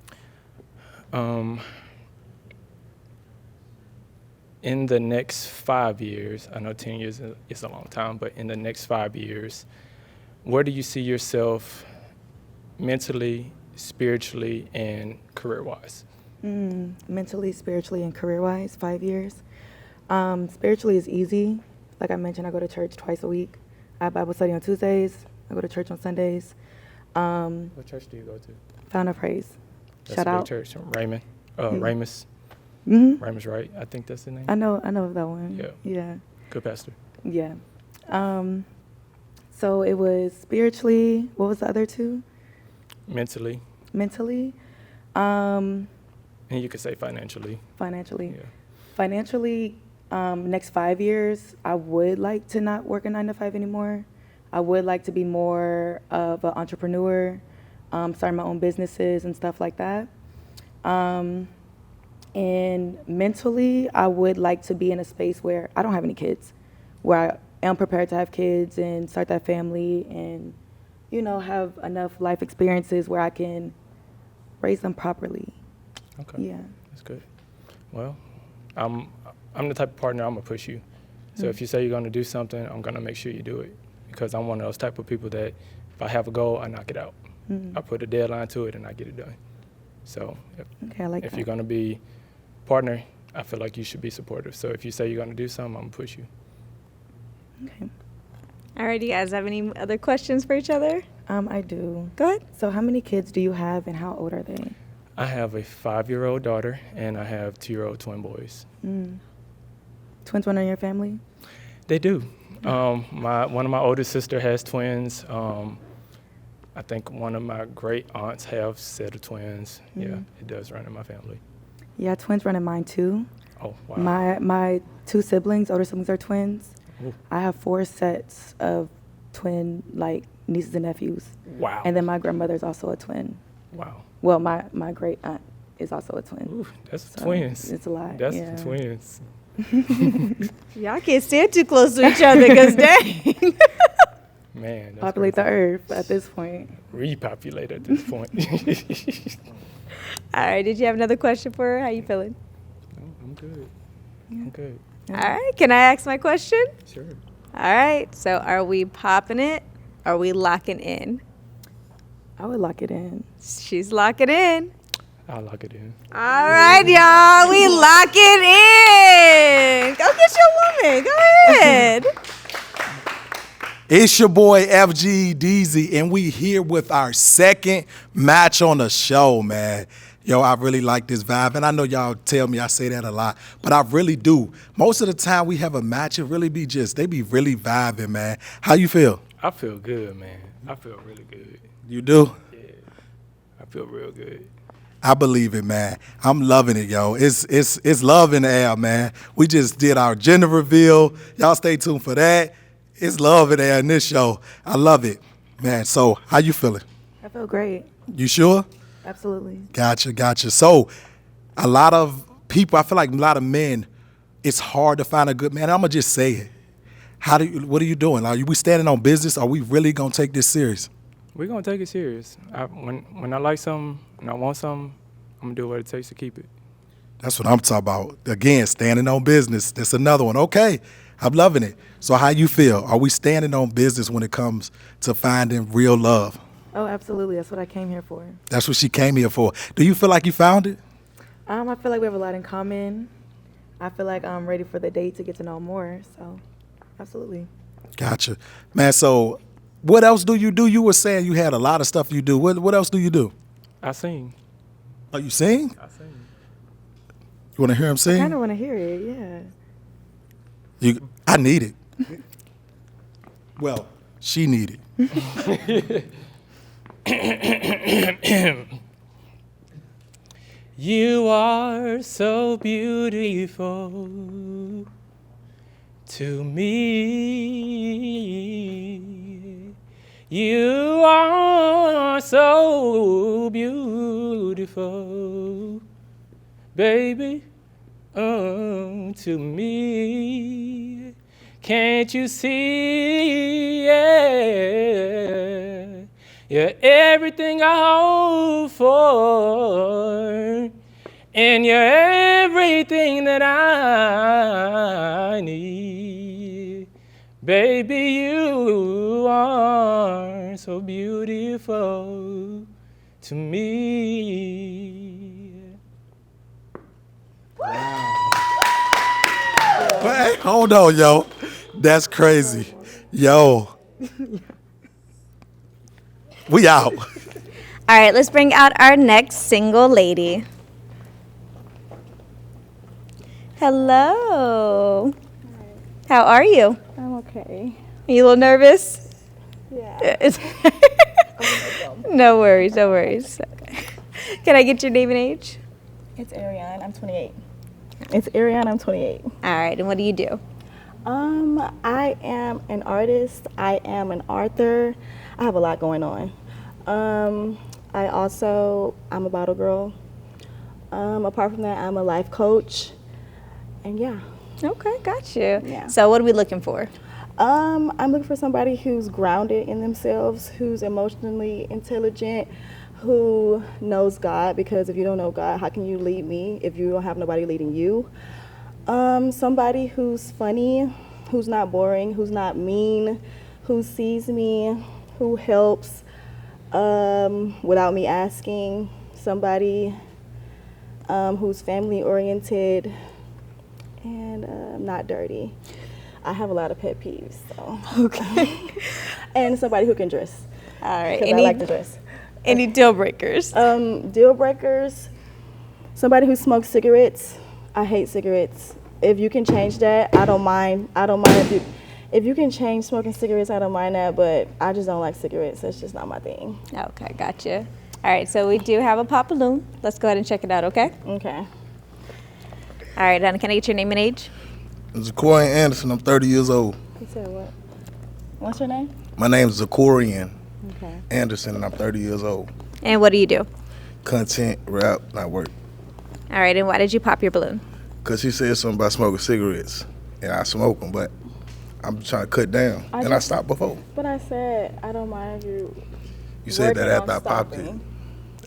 In the next 5 years, I know 10 years is a long time, but in the next 5 years, where do you see yourself mentally, spiritually, and career-wise? Mentally, spiritually, and career-wise, 5 years. Spiritually is easy. Like I mentioned, I go to church twice a week. I have Bible study on Tuesdays. I go to church on Sundays. What church do you go to? Found of Praise. That's Shout a big out. church. Raymond. Ramus. Ramus, right? I think that's the name. I know of that one. Yeah. Yeah. Good pastor. Yeah. So it was spiritually. What was the other two? Mentally. Mentally. And you could say financially. Financially. Yeah. Financially, next 5 years, I would like to not work a 9 to 5 anymore. I would like to be more of an entrepreneur, start my own businesses and stuff like that. And mentally, I would like to be in a space where I don't have any kids, where I am prepared to have kids and start that family and, you know, have enough life experiences where I can raise them properly. Okay. Yeah. That's good. Well, I'm the type of partner, I'm going to push you. So if you say you're going to do something, I'm going to make sure you do it. Because I'm one of those type of people that if I have a goal, I knock it out. I put a deadline to it and I get it done. So if you're going to be partner, I feel like you should be supportive. So if you say you're going to do something, I'm going to push you. Okay. All right, do you guys have any other questions for each other? I do. Go ahead. So how many kids do you have and how old are they? I have a 5-year-old daughter and I have 2-year-old twin boys. Twins run in your family? They do. One of my oldest sister has twins. I think one of my great aunts have a set of twins. Yeah, it does run in my family. Yeah, twins run in mine too. Oh, wow. My 2 siblings, older siblings, are twins. Ooh. I have 4 sets of twin, like, nieces and nephews. Wow. And then my grandmother's also a twin. Wow. Well, my great aunt is also a twin. Ooh, that's So twins. It's a lot. That's yeah. twins. Y'all can't stand too close to each other because dang. Man. That's Populate the crazy. earth at this point. Repopulate at this point. All right, did you have another question for her? How you feeling? No, I'm good. I'm good. All right, can I ask my question? Sure. All right, so are we popping it? Are we locking in? I would lock it in. She's locking in. I'll lock it in. All right, y'all, we lock it in. Go get your woman. Go ahead. It's your boy FGE DZ, and we here with our second match on the show, man. Yo, I really like this vibe, and I know y'all tell me I say that a lot, but I really do. Most of the time we have a match, it really be they be really vibing, man. How you feel? I feel good, man. I feel really good. You do? Yeah. I feel real good. I believe it, man. I'm loving it, yo. It's love in the air, man. We just did our gender reveal. Y'all stay tuned for that. It's love in the air in this show. I love it, man. So how you feeling? I feel great. You sure? Absolutely. Gotcha. So a lot of people, I feel like a lot of men, it's hard to find a good man. I'm going to just say it. What are you doing? Are we standing on business? Are we really going to take this serious? We're going to take it serious. When I like something and I want something, I'm going to do what it takes to keep it. That's what I'm talking about. Again, standing on business. That's another one. Okay, I'm loving it. So how you feel? Are we standing on business when it comes to finding real love? Oh, absolutely. That's what I came here for. That's what she came here for. Do you feel like you found it? I feel like we have a lot in common. I feel like I'm ready for the date to get to know more. So. Absolutely. Gotcha. Man, so what else do? You were saying you had a lot of stuff you do. What else do you do? I sing. Oh, you sing? I sing. You want to hear him I sing? kind of want to hear it. Yeah. I need it. Well, she need it. You are so beautiful to me. You are so beautiful, baby, to me. Can't you see? Yeah. You're everything I hope for, and you're everything that I need. Baby, you are so beautiful to me. Hey, hold on, yo. That's crazy. Yo. We out. All right, let's bring out our next single lady. Hello. How are you? I'm okay. Are you a little nervous? Yeah. No worries, no worries. Can I get your name and age? It's Arian. I'm 28. It's Arian. I'm 28. All right, and what do you do? I am an artist. I am an author. I have a lot going on. I'm a bottle girl. Apart from that, I'm a life coach. And yeah. Okay, got you. Yeah. So what are we looking for? I'm looking for somebody who's grounded in themselves, who's emotionally intelligent, who knows God, because if you don't know God, how can you lead me if you don't have nobody leading you? Somebody who's funny, who's not boring, who's not mean, who sees me, who helps without me asking, somebody who's family oriented and not dirty. I have a lot of pet peeves, so. Okay. And somebody who can dress. All right. Because I like to dress. Any deal breakers? Deal breakers, somebody who smokes cigarettes. I hate cigarettes. If you can change that, I don't mind. If you can change smoking cigarettes, I don't mind that, but I just don't like cigarettes. That's just not my thing. Okay, gotcha. All right, so we do have a pop balloon. Let's go ahead and check it out, okay? Okay. All right, Donna, can I get your name and age? It's Aquarian Anderson. I'm 30 years old. You said what? What's your name? My name is Aquarian Okay. Anderson, and I'm 30 years old. And what do you do? Content, rap, not work. All right, and why did you pop your balloon? Because she said something about smoking cigarettes, and I smoke them, but I'm trying to cut down, and I stopped before. But I said I don't mind you. You said that working after I on popped it. stopping.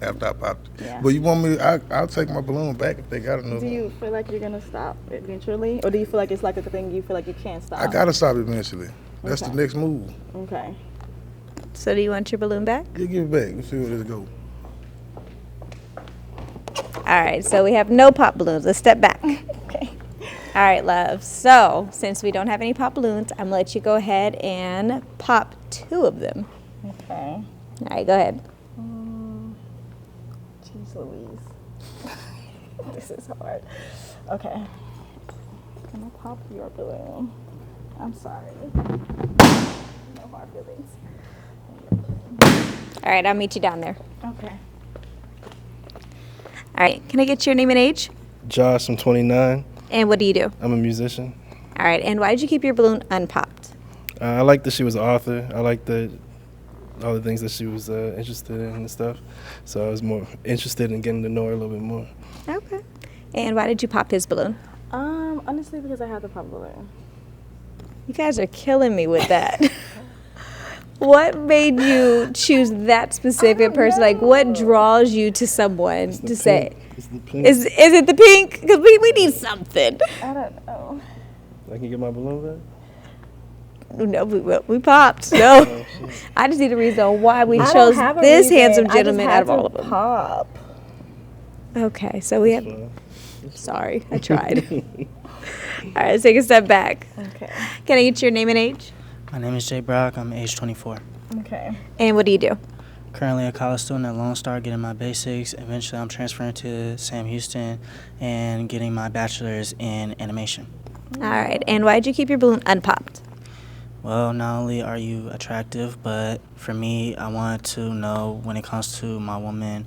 After I popped it. Yeah. But you want me, I'll take my balloon back if they got another Do one. you feel like you're gonna stop eventually, or do you feel like it's like a thing you feel like you can't stop? I gotta stop eventually. That's Okay. the next move. Okay. So do you want your balloon back? You give it back. Let's see where this go. All right, so we have no pop balloons. Let's step back. Okay. All right, love. So since we don't have any pop balloons, I'm gonna let you go ahead and pop 2 of them. Okay. All right, go ahead. Jeez Louise. This is hard. Okay. I'm gonna pop your balloon. I'm sorry. No hard feelings. All right, I'll meet you down there. Okay. All right, can I get your name and age? Josh, I'm 29. And what do you do? I'm a musician. All right, and why did you keep your balloon unpopped? I like that she was an author. I like all the things that she was interested in and stuff. So I was more interested in getting to know her a little bit more. Okay. And why did you pop his balloon? Honestly, because I had the pop balloon. You guys are killing me with that. What made you choose that specific person? Like, what draws you to someone to say? It's the pink. Is it the pink? Because we need something. I don't know. I can get my balloon No, we popped. No. I just need a reason why we chose this handsome gentleman out of all of them. Pop. Okay, so we have. Sorry, I tried. All right, let's take a step back. Okay. Can I get your name and age? My name is Jay Brock. I'm age 24. Okay. And what do you do? Currently a college student at Lone Star, getting my basics. Eventually, I'm transferring to Sam Houston and getting my bachelor's in animation. All right, and why did you keep your balloon unpopped? Well, not only are you attractive, but for me, I wanted to know when it comes to my woman,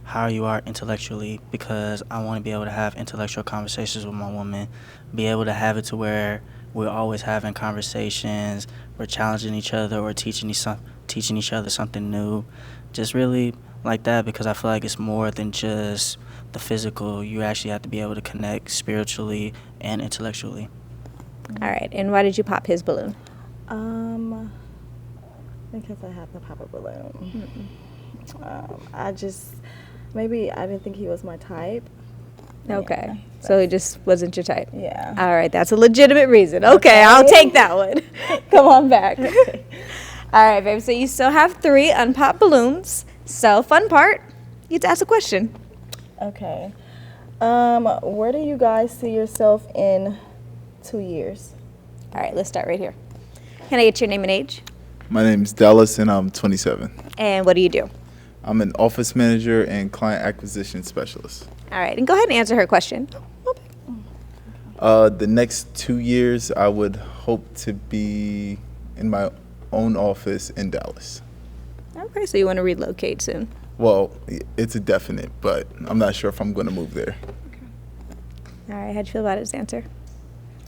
how you are intellectually, because I want to be able to have intellectual conversations with my woman, be able to have it to where we're always having conversations, we're challenging each other or teaching each other something new, just really like that, because I feel like it's more than just the physical. You actually have to be able to connect spiritually and intellectually. All right, and why did you pop his balloon? Because I have to pop a balloon. Maybe I didn't think he was my type. Okay, Yeah, so he just wasn't your type. Yeah. All right, that's a legitimate reason. Okay, I'll take that one. Come on back. All right, babe, so you still have 3 unpopped balloons. So, fun part, you get to ask a question. Okay. Where do you guys see yourself in 2 years? All right, let's start right here. Can I get your name and age? My name's Dallas, and I'm 27. And what do you do? I'm an office manager and client acquisition specialist. All right, and go ahead and answer her question. The next 2 years, I would hope to be in my own office in Dallas. Okay, so you want to relocate soon. Well, it's a definite, but I'm not sure if I'm going to move there. All right, how'd you feel about his answer?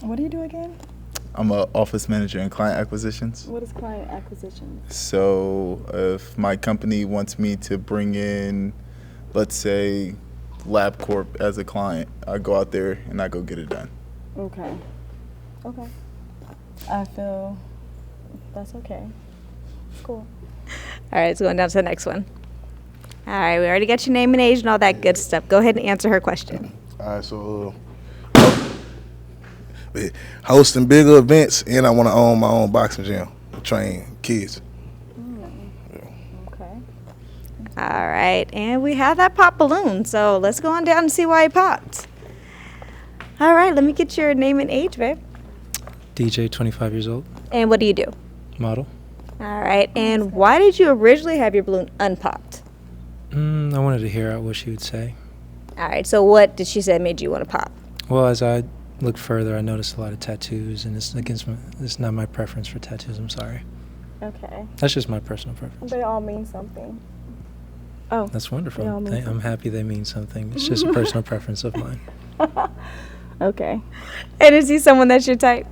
What do you do again? I'm an office manager in client acquisitions. What is client acquisition? So if my company wants me to bring in, let's say, LabCorp as a client, I go out there and I go get it done. Okay. Okay. I feel that's okay. Cool. All right, it's going down to the next one. All right, we already got your name and age and all that good stuff. Go ahead and answer her question. All right, so hosting bigger events, and I want to own my own boxing gym, train kids. Okay. All right, and we have that pop balloon, so let's go on down and see why it popped. All right, let me get your name and age, babe. DJ, 25 years old, And what do you do? model. All right, and why did you originally have your balloon unpopped? I wanted to hear out what she would say. All right, so what did she say made you want to pop? Well, as I looked further, I noticed a lot of tattoos, and it's not my preference for tattoos. I'm sorry. Okay. That's just my personal preference. They all mean something. Oh. That's wonderful. They all mean I'm happy they mean something. It's just a personal preference of mine. Okay. And is he someone that's your type?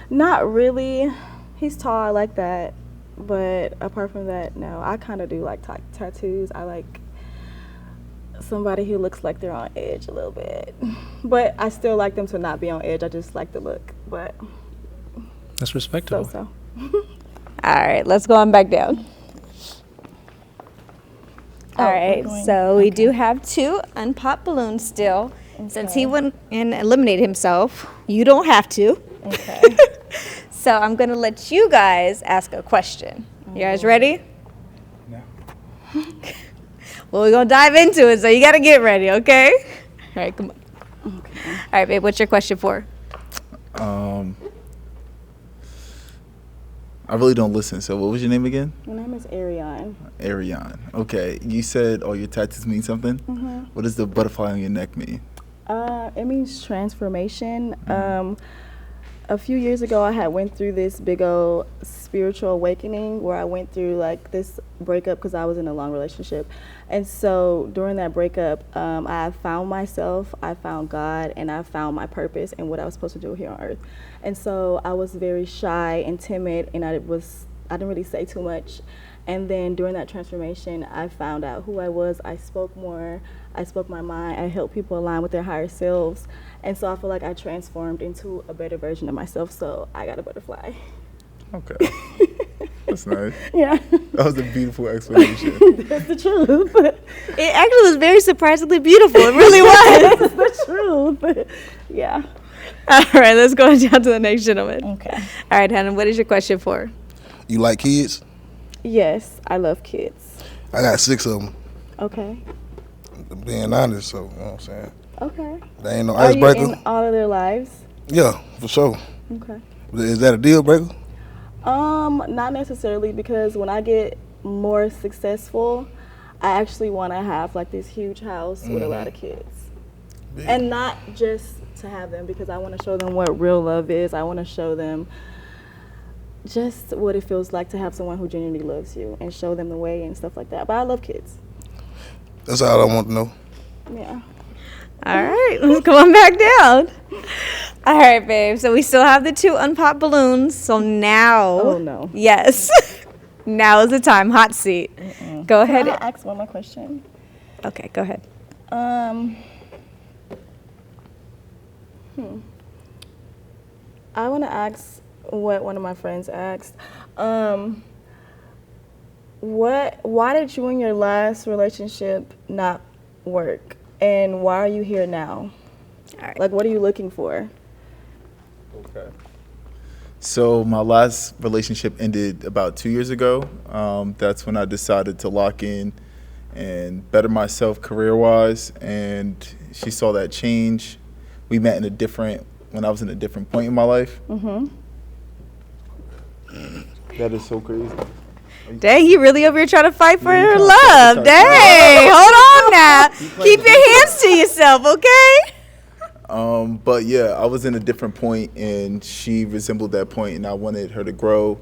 Not really. He's tall, I like that. But apart from that, no. I kind of do like tattoos. I like somebody who looks like they're on edge a little bit. But I still like them to not be on edge. I just like the look. But That's respectable. so. All right, let's go on back down. All right, so we do have 2 unpopped balloons still. Since he went and eliminated himself, you don't have to. Okay. So I'm going to let you guys ask a question. You guys ready? No. Well, we're going to dive into it, so you got to get ready, okay? All right, come on. Okay. All right, babe, what's your question for? I really don't listen, so what was your name again? My name is Arian. Arian. Okay, you said all your tattoos mean something? Mm-hmm. What does the butterfly on your neck mean? It means transformation. A few years ago, I had went through this big old spiritual awakening where I went through like this breakup because I was in a long relationship. And so during that breakup, I found myself, I found God, and I found my purpose and what I was supposed to do here on earth. And so I was very shy and timid, and I didn't really say too much. And then during that transformation, I found out who I was. I spoke more. I spoke my mind. I helped people align with their higher selves. And so I feel like I transformed into a better version of myself. So I got a butterfly. Okay. That's nice. Yeah. That was a beautiful explanation. That's the truth. It actually was very surprisingly beautiful. It really was. That's the truth. Yeah. All right, let's go down to the next gentleman. Okay. All right, Hannah, what is your question for? You like kids? Yes, I love kids. I got 6 of them. Okay. Being honest, so you know what I'm saying. Okay. There ain't no Are icebreaker. you in all of their lives? Yeah, for sure. Okay. Is that a deal breaker? Not necessarily, because when I get more successful, I actually want to have like this huge house with a lot of kids. Big. And not just to have them, because I want to show them what real love is. I want to show them just what it feels like to have someone who genuinely loves you and show them the way and stuff like that. But I love kids. That's all I want to know. Yeah. All right, let's come on back down. All right, babe. So we still have the 2 unpopped balloons. So now. Oh, no. Yes. Now is the time. Hot seat. Go ahead. Can I ask one more question? Okay, go ahead. I want to ask what one of my friends asked. Why did you and your last relationship not work? And why are you here now? All right. Like, what are you looking for? Okay. So my last relationship ended about 2 years ago. That's when I decided to lock in and better myself career-wise, and she saw that change. We met when I was in a different point in my life. Mm-hmm. That is so crazy. Dang, you really over here trying to fight for her love. Dang, hold on now. Keep your hands to yourself, okay? But yeah, I was in a different point, and she resembled that point, and I wanted her to grow,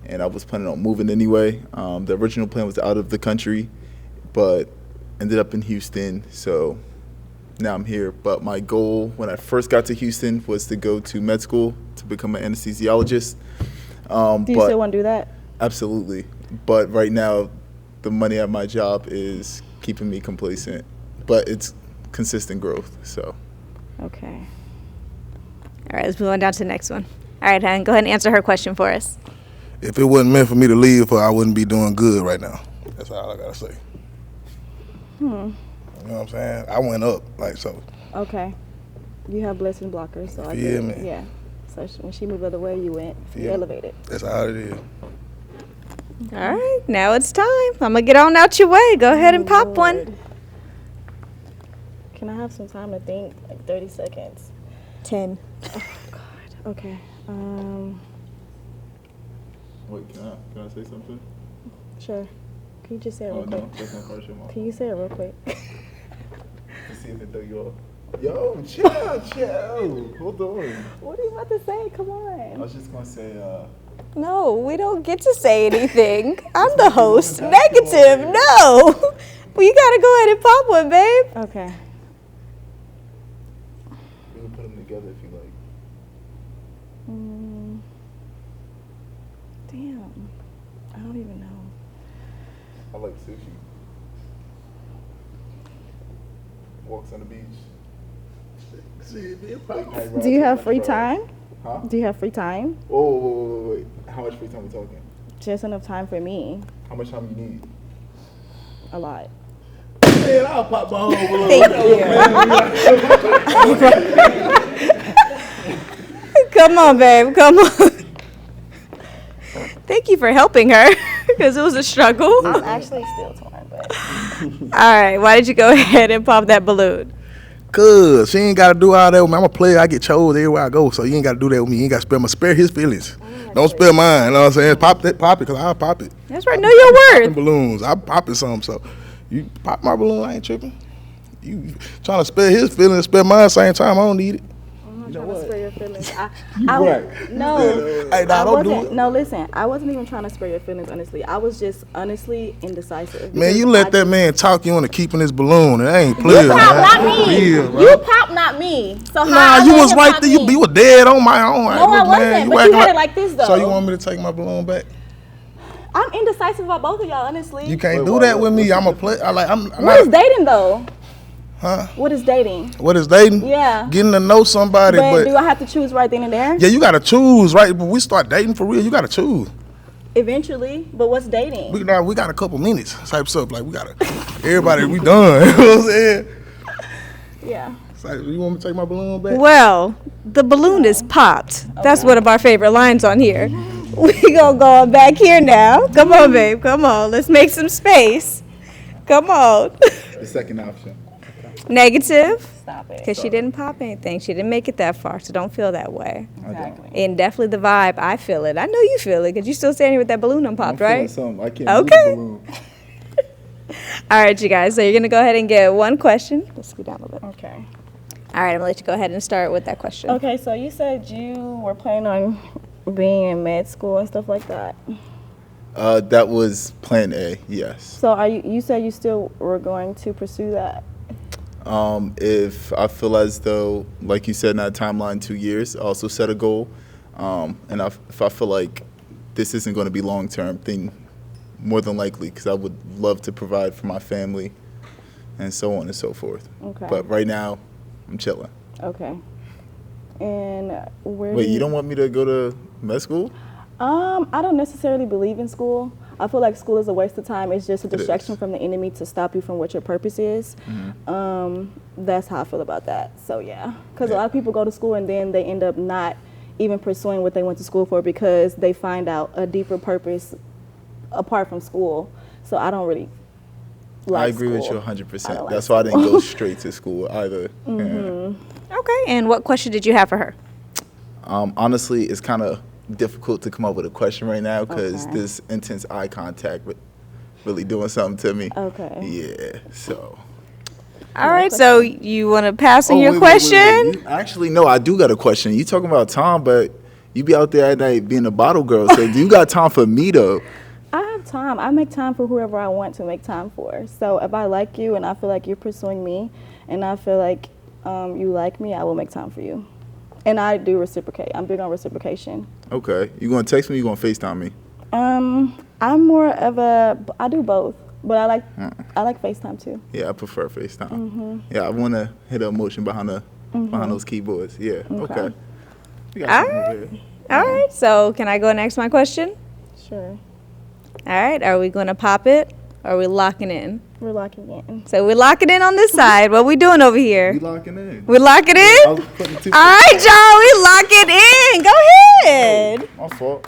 and I was planning on moving anyway. The original plan was out of the country, but ended up in Houston, so now I'm here. But my goal when I first got to Houston was to go to med school to become an anesthesiologist. Do you still want to do that? Absolutely. But right now, the money at my job is keeping me complacent, but it's consistent growth, so. Okay. All right, let's move on down to the next one. All right, hon, go ahead and answer her question for us. If it wasn't meant for me to leave her, I wouldn't be doing good right now. That's all I gotta say. You know what I'm saying? I went up, like, so. Okay. You have blessing blockers, so I feel get it. me? Yeah. So when she moved the other way, you elevated. That's how it is. All right, now it's time. I'm going to get on out your way. Go ahead and pop one. Can I have some time to think? Like 30 seconds. 10. Oh, God. Okay. Wait, can I say something? Sure. Can you just say it real quick? No, that's not part of your mouth. Can you say it real quick? To see if it throw you off. Yo, chill. Hold on. What are you about to say? Come on. I was just gonna say, No, we don't get to say anything. I'm the host. Negative. No. Well, you got to go ahead and pop one, babe. Okay. we can put them together if you like. Damn. I don't even know. I like sushi. Walks on the beach. Do you have free time? Huh? Do you have free time? Oh, wait. How much free time are we talking? Just enough time for me. How much time you need? A lot. Man, I'll pop my whole balloon. Come on, babe. Come on. Thank you for helping her, because it was a struggle. I'm actually still torn, but. All right, why did you go ahead and pop that balloon? Cause she ain't gotta do all that with me. I'm a player. I get chose everywhere I go, so you ain't gotta do that with me. You ain't gotta spare his feelings. Don't spare mine. You know what I'm saying? Pop it, cause I'll pop it. That's right. Know your worth. Balloons. I pop it some. So you pop my balloon, I ain't tripping. You trying to spare his feelings, spare mine same time. I don't need it. I'm not trying to spare your feelings. No. Hey, I don't do wasn't. it. No, listen. I wasn't even trying to spare your feelings. Honestly, I was just honestly indecisive. Man, you let that man talk you into keeping his balloon. It ain't You pleasure. pop, not me. Yeah, bro. You pop, not me. So how? Nah, I you let was him right pop there. me? You were dead on my own. No, I wasn't. But you had it like this though. So you want me to take my balloon back? I'm indecisive about both of y'all. Honestly. You can't do that with me. I'm a play. I'm What is dating though? Huh? What is dating? What is dating? Yeah. Getting to know somebody. But But do I have to choose right then and there? yeah, you gotta choose, right? But we start dating for real. You gotta choose. Eventually, but what's dating? We got a couple minutes type stuff. Like we gotta. Everybody, we done. You know what I'm saying? Yeah. It's like, you want me to take my balloon back? Well, the balloon is popped. That's one of our favorite lines on here. We gonna go back here now. Come on, babe. Come on. Let's make some space. Come on. The second option. Negative. Stop it. Because she didn't pop anything. She didn't make it that far, so don't feel that way. Exactly. And definitely the vibe, I feel it. I know you feel it because you're still standing with that balloon unpopped, right? I can't Okay. move the balloon. All right, you guys. So you're going to go ahead and get one question. Let's go down a little bit. Okay. All right, I'm going to let you go ahead and start with that question. Okay, so you said you were planning on being in med school and stuff like that. That was plan A, yes. So you said you still were going to pursue that? If I feel as though, like you said in that timeline, 2 years, I also set a goal. And if I feel like this isn't going to be long-term, then more than likely, because I would love to provide for my family and so on and so forth. Okay. But right now, I'm chilling. Okay. And where Wait, you don't want me to go to med school? I don't necessarily believe in school. I feel like school is a waste of time. It's just a distraction from the enemy to stop you from what your purpose is. That's how I feel about that. So yeah, because a lot of people go to school and then they end up not even pursuing what they went to school for because they find out a deeper purpose apart from school. So I don't really like I agree school. with you 100%. Like That's why I didn't go straight to school either. Okay, and what question did you have for her? Honestly, it's kind of difficult to come up with a question right now because this intense eye contact really doing something to me. Okay. Yeah, so. All right, so you want to pass on your wait, question? Actually, no, I do got a question. You talking about Tom, but you be out there at night being a bottle girl. So do you got time for me, though? I have time. I make time for whoever I want to make time for. So if I like you and I feel like you're pursuing me and I feel like you like me, I will make time for you. And I do reciprocate. I'm big on reciprocation. Okay. You going to text me or you going to FaceTime me? I'm more of I do both. But I like FaceTime too. Yeah, I prefer FaceTime. Yeah, I want to hit the emotion behind those keyboards. Yeah, okay. All right, so can I go and ask my question? Sure. All right, are we going to pop it or are we locking in? We're locking in. So we're locking in on this side. What we doing over here? We locking in. We're locking in? All right, y'all, we lock it in. Go ahead. My fault.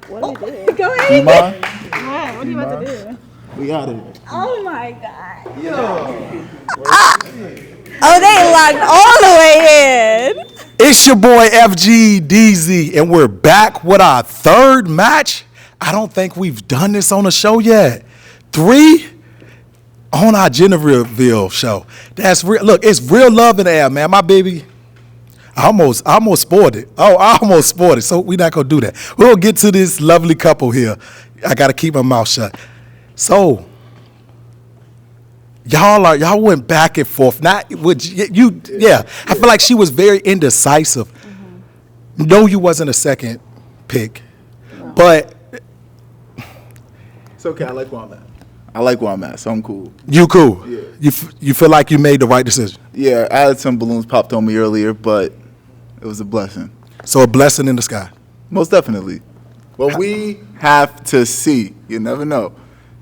What do you do? Go ahead. What are you about to do? We got it. Oh my God. Oh, they locked all the way in. It's your boy FGE, and we're back with our third match. I don't think we've done this on a show yet. 3 on our gender reveal show. That's real. Look, it's real love in the air, man. My baby, I almost spoiled it. Oh, I almost spoiled it. So we're not gonna do that. We'll get to this lovely couple here. I gotta keep my mouth shut. So y'all went back and forth. Not with you. Yeah, I feel like she was very indecisive. No, you wasn't a second pick, but it's okay. I like where I'm at. So I'm cool. You cool. Yeah. You feel like you made the right decision. Yeah, I had some balloons popped on me earlier, but it was a blessing. So a blessing in the sky. Most definitely. But we have to see. You never know.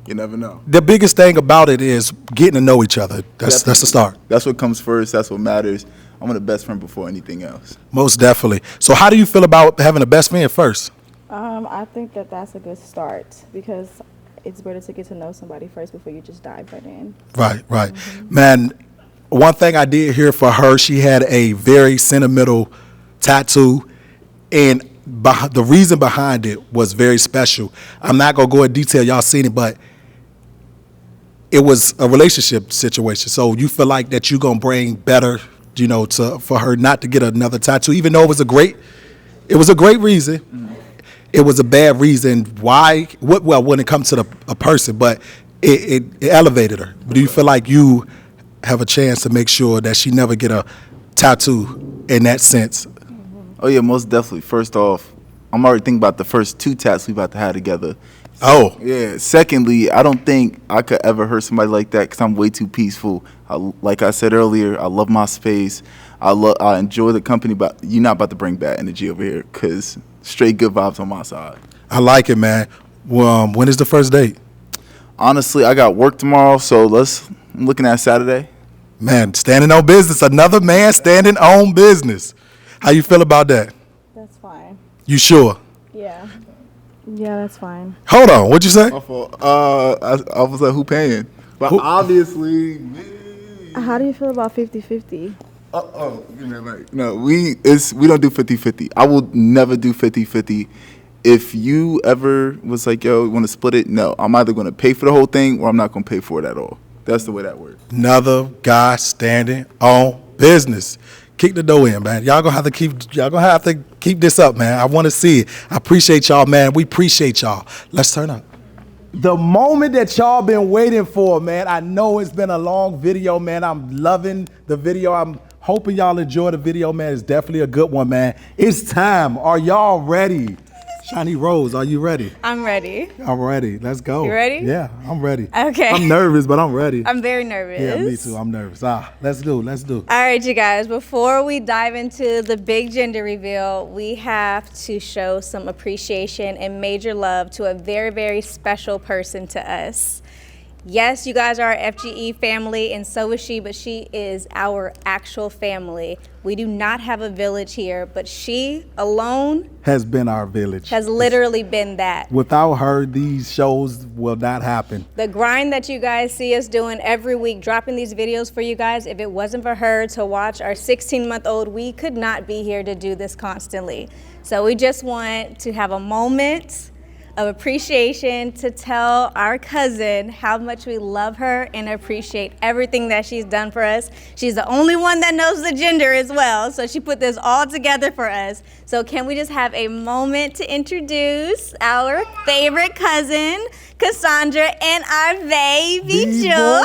You never know. The biggest thing about it is getting to know each other. That's the start. That's what comes first. That's what matters. I'm the best friend before anything else. Most definitely. So how do you feel about having a best friend first? I think that's a good start because it's better to get to know somebody first before you just dive right in. Right. Man, one thing I did hear for her, she had a very sentimental tattoo, and the reason behind it was very special. I'm not going to go in detail. Y'all seen it, but it was a relationship situation. So you feel like that you're going to bring better, for her not to get another tattoo, even though it was a great reason. Mm-hmm. It was a bad reason. Why? Well, when it comes to a person, but it elevated her. Do you feel like you have a chance to make sure that she never get a tattoo in that sense? Oh, yeah, most definitely. First off, I'm already thinking about the first 2 tats we about to have together. Oh. Yeah. Secondly, I don't think I could ever hurt somebody like that because I'm way too peaceful. Like I said earlier, I love my space. I enjoy the company, but you're not about to bring bad energy over here because straight good vibes on my side. I like it, man. When is the first date? Honestly, I got work tomorrow, so I'm looking at Saturday. Man, standing on business. Another man standing on business. How you feel about that? That's fine. You sure? Yeah. Yeah, that's fine. Hold on. What'd you say? My fault. I was like, who paying? But obviously, me. How do you feel about 50-50? No, we don't do 50-50. I will never do 50-50. If you ever was like, yo, you want to split it? No, I'm either going to pay for the whole thing or I'm not going to pay for it at all. That's the way that works. Another guy standing on business. Kick the door in, man. Y'all gonna have to keep this up, man. I want to see it. I appreciate y'all, man. We appreciate y'all. Let's turn up. The moment that y'all been waiting for, man. I know it's been a long video, man. I'm loving the video. I'm hoping y'all enjoy the video, man. It's definitely a good one, man. It's time. Are y'all ready? Shiny Rose, are you ready? I'm ready. I'm ready. Let's go. You ready? Yeah, I'm ready. Okay. I'm nervous, but I'm ready. I'm very nervous. Yeah, me too. I'm nervous. Let's do. All right, you guys, before we dive into the big gender reveal, we have to show some appreciation and major love to a very, very special person to us. Yes, you guys are our FGE family, and so is she, but she is our actual family. We do not have a village here, but she alone has been our village. Has literally been that. Without her, these shows will not happen. The grind that you guys see us doing every week, dropping these videos for you guys, if it wasn't for her to watch our 16-month-old, we could not be here to do this constantly. So we just want to have a moment of appreciation to tell our cousin how much we love her and appreciate everything that she's done for us. She's the only one that knows the gender as well, so she put this all together for us. So can we just have a moment to introduce our favorite cousin, Cassandra, and our baby Joy?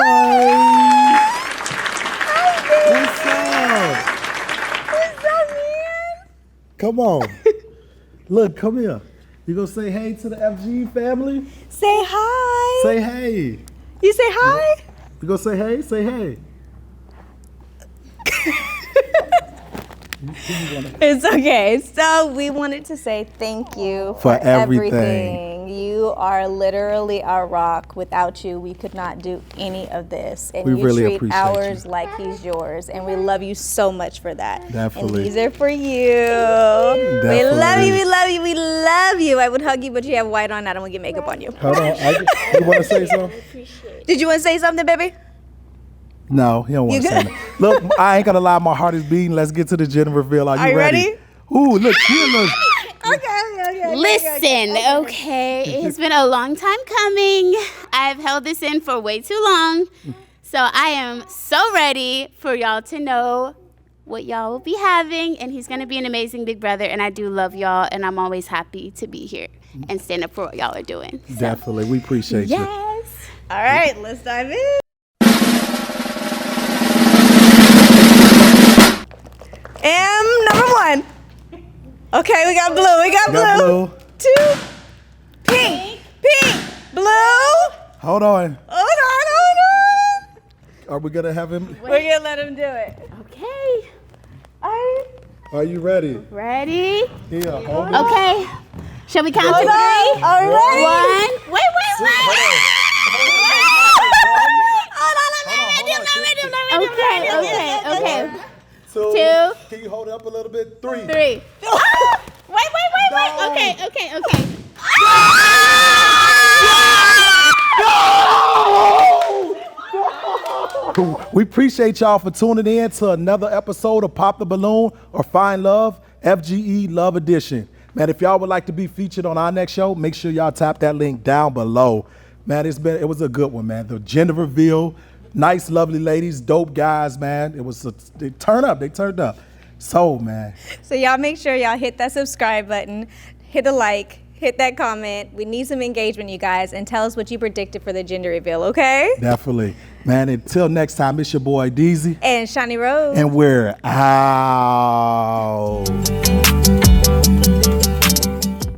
What's up? What's up, man? Come on. Look, come here. You gonna say hey to the FGE family? Say hi. Say hey. You say hi? You gonna say hey? Say hey. It's okay. So we wanted to say thank you for everything. You are literally our rock. Without you, we could not do any of this. And we you really treat appreciate ours you. like he's yours. And we love you so much for that. Definitely. And these are for you. Definitely. We love you, we love you, we love you. I would hug you, but you have white on. I don't want to get makeup on you. Hold on. You want to say something? Did you want to say something, baby? No, he don't want to say that. Look, I ain't gonna lie, my heart is beating. Let's get to the gender reveal. Are you ready? Ooh, look, Okay. Listen, okay, it's been a long time coming. I've held this in for way too long. So I am so ready for y'all to know what y'all will be having. And he's going to be an amazing big brother. And I do love y'all. And I'm always happy to be here and stand up for what y'all are doing. So. Definitely. We appreciate you. Yes. All right, let's dive in. Number one. Okay, we got blue. We got blue. 2. Pink. Blue. Hold on. Are we gonna have him? We're gonna let him do it. Okay. Are you ready? Ready? Here, hold on. Okay. Shall we count to 3? All right. 1. Wait. Okay. 2. 2. Can you hold it up a little bit? 3. 3. Oh! Wait. No. Okay. We appreciate y'all for tuning in to another episode of Pop the Balloon or Find Love, FGE Love Edition. Man, if y'all would like to be featured on our next show, make sure y'all tap that link down below. Man, it was a good one, man. The gender reveal, nice, lovely ladies, dope guys, man. They turned up. So, man. So y'all make sure y'all hit that subscribe button, hit a like, hit that comment. We need some engagement, you guys, and tell us what you predicted for the gender reveal, okay? Definitely. Man, until next time, it's your boy Deezy. And Shiny Rose. And we're out.